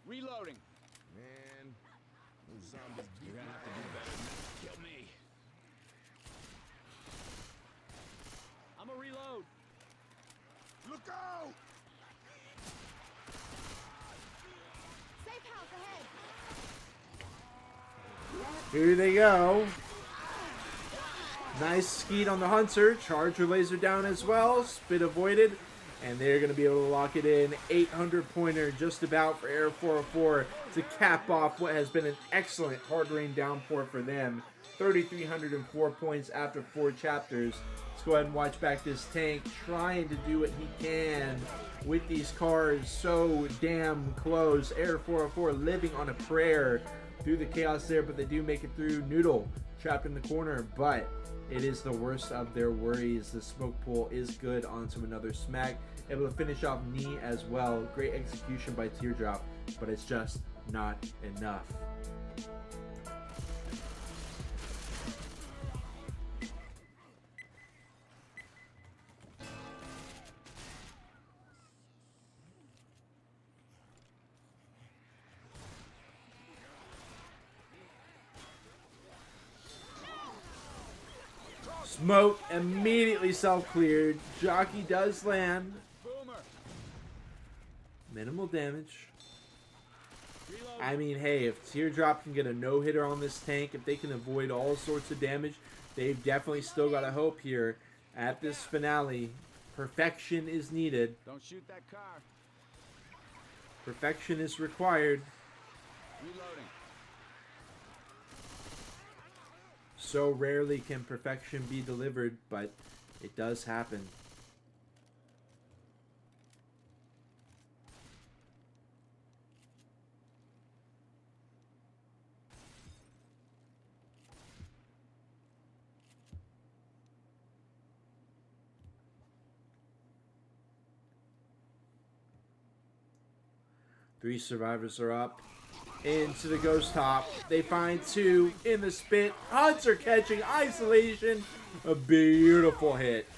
Reloading. Man, those zombies beat me. Have to do better than that. Kill me. I'm a reload. Look out! Safe house ahead. Here they go. Nice skeet on the Hunter. Charger laser down as well. Spit avoided. And they're going to be able to lock it in. 800 pointer just about for Air 404 to cap off what has been an excellent hard rain downpour for them. 3,304 points after 4 chapters. Let's go ahead and watch back this tank trying to do what he can with these cars so damn close. Air 404 living on a prayer through the chaos there, but they do make it through. Noodle trapped in the corner, but it is the worst of their worries. The smoke pool is good onto another smack. Able to finish off Knee as well. Great execution by Teardrop, but it's just not enough. Smoke immediately self-cleared. Jockey does land. Boomer. Minimal damage. I mean, hey, if Teardrop can get a no-hitter on this tank, if they can avoid all sorts of damage, they've definitely still got a hope here at this finale. Perfection is needed. Don't shoot that car. Perfection is required. Reloading. So rarely can perfection be delivered, but it does happen. Three survivors are up. Into the ghost top. They find 2 in the spit. Hunts are catching isolation. A beautiful hit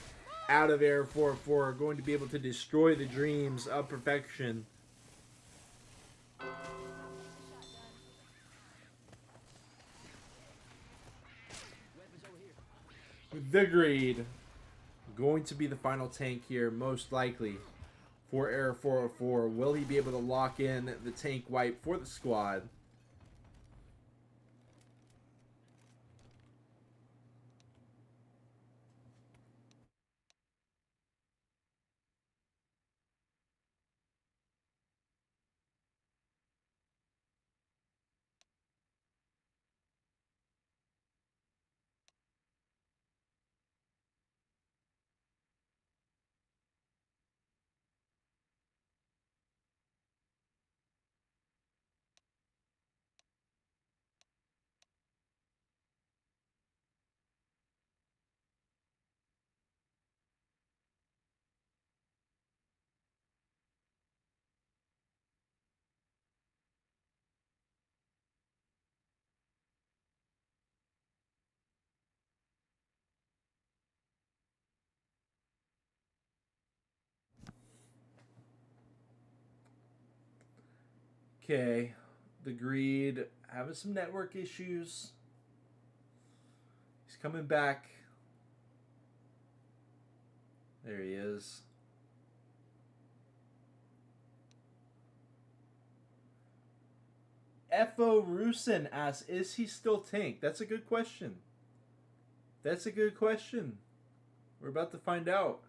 out of Air 404. Going to be able to destroy the dreams of perfection. TheGreed. Going to be the final tank here, most likely, for Air 404. Will he be able to lock in the tank wipe for the squad? Okay. The Greed having some network issues. He's coming back. There he is. F.O. Rusin asks, is he still tank? That's a good question. That's a good question. We're about to find out.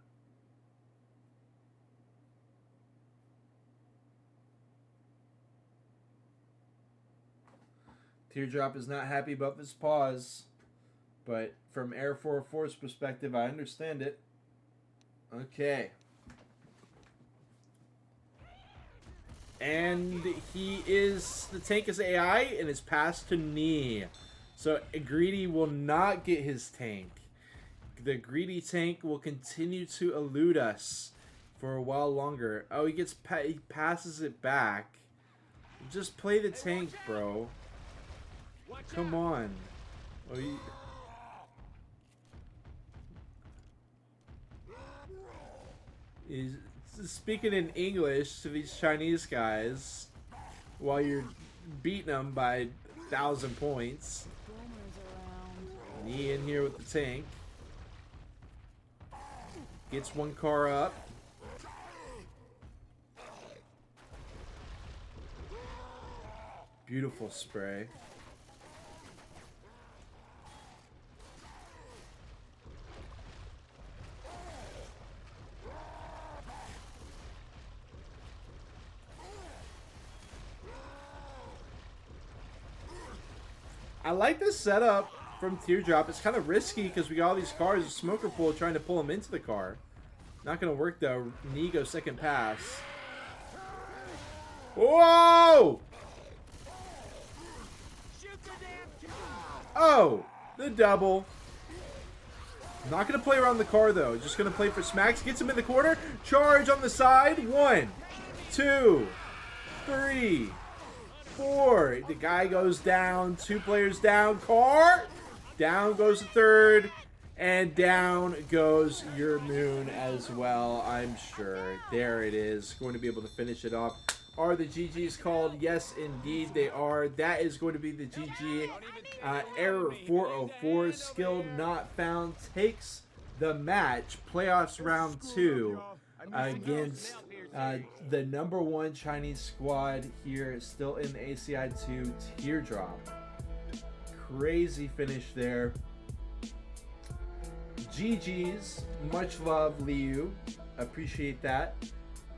Teardrop is not happy about this pause, but from Air 404's perspective, I understand it. Okay. And he is, the tank is AI and is passed to knee. So Greedy will not get his tank. The Greedy tank will continue to elude us for a while longer. Oh, he passes it back. Just play the tank, bro. Come on. Oh, he's speaking in English to these Chinese guys while you're beating them by 1,000 points. Knee in here with the tank. Gets one car up. Beautiful spray. I like this setup from Teardrop. It's kind of risky because we got all these cars, a smoker pool trying to pull him into the car. Not going to work though. Nigo second pass. Whoa! Oh, the double. Not going to play around the car though. Just going to play for smacks. Gets him in the corner. Charge on the side. 1, 2, 3, 4. The guy goes down. 2 players down. Car. Down goes the third. And down goes your moon as well, I'm sure. There it is. Going to be able to finish it off. Are the GGs called? Yes, indeed they are. That is going to be the GG. Error 404. Skill not found. Takes the match. Playoffs round 2 against the #1 Chinese squad here. Still in the ACI 2. Teardrop. Crazy finish there. GG's. Much love, Liu. Appreciate that.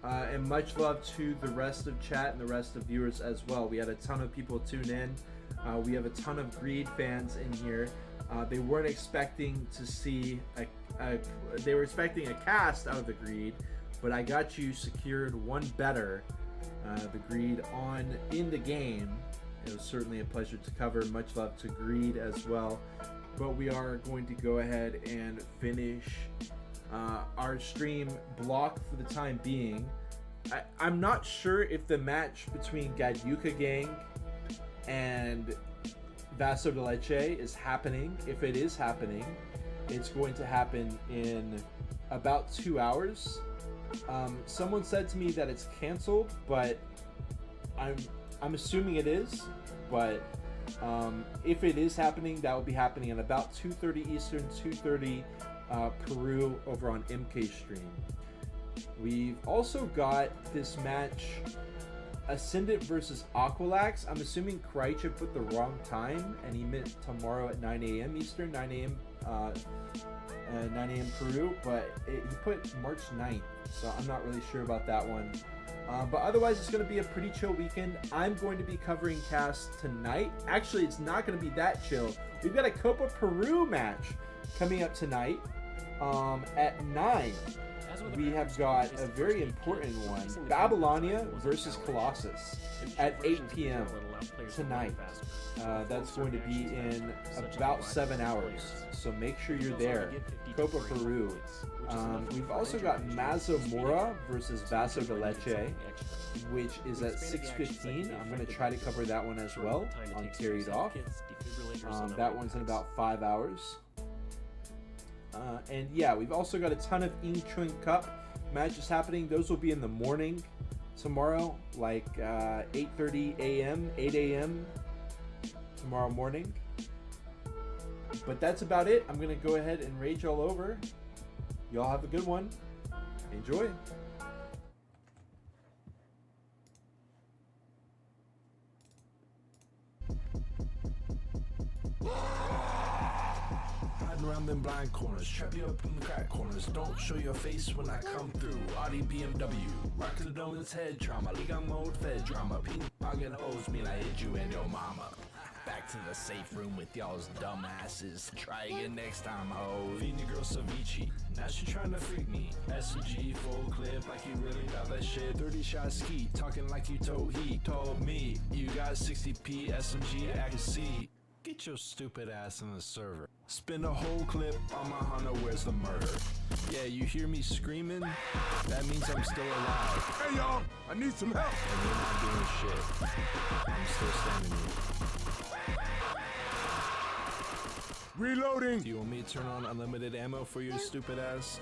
And much love to the rest of chat and the rest of viewers as well. We had a ton of people tune in. We have a ton of Greed fans in here. They weren't expecting to see they were expecting a cast out of the Greed, but I got you secured one better, the Greed in the game. It was certainly a pleasure to cover. Much love to Greed as well. But we are going to go ahead and finish our stream block for the time being. I'm not sure if the match between Gadyuka Gang and Vaso de Leche is happening. If it is happening, it's going to happen in about 2 hours. Someone said to me that it's canceled, but I'm assuming it is. But if it is happening, that will be happening at about 2:30 Eastern, 2:30 Peru over on MK stream. We've also got this match, Ascendant versus Aqualax. I'm assuming Kraicha put the wrong time, and he meant tomorrow at 9 a.m. Eastern, 9 a.m. 9 a.m. Peru, but he put March 9th, so I'm not really sure about that one. But otherwise, it's going to be a pretty chill weekend. I'm going to be covering cast tonight. Actually, it's not going to be that chill. We've got a Copa Peru match coming up tonight at 9. We have got a very important one, Babylonia versus Colossus at 8 p.m. tonight. That's going to be in about 7 hours, so make sure you're there. Copa Peru. We've also got Mazamora versus Vaso de Leche, which is at 6:15. I'm going to try to cover that one as well on Carried Off. That one's in about 5 hours. And yeah, we've also got a ton of Incheon Cup matches happening. Those will be in the morning. tomorrow, like 8:30 a.m., 8 a.m. tomorrow morning. But that's about it. I'm gonna go ahead and rage all over. Y'all have a good one. Enjoy. Hiding around them blind corners, trap you up in the crack corners. Don't show your face when I come through. Audi BMW, rock to the dome, it's head trauma. League on mode, fed drama. Pink pocket hose mean I hit you and your mama. Back to the safe room with y'all's dumb asses. Try again next time, ho. Feeding your girl Ceviche. Now she trying to freak me. SMG full clip like you really got that shit. 30 shot ski, talking like you told he told me. You got 60p SMG accuracy. Get your stupid ass in the server. Spin a whole clip on my Honda, where's the murder? Yeah, you hear me screaming? That means I'm still alive. Hey, y'all, I need some help. And you're not doing shit. I'm still standing here. Reloading. Do you want me to turn on unlimited ammo for your stupid ass?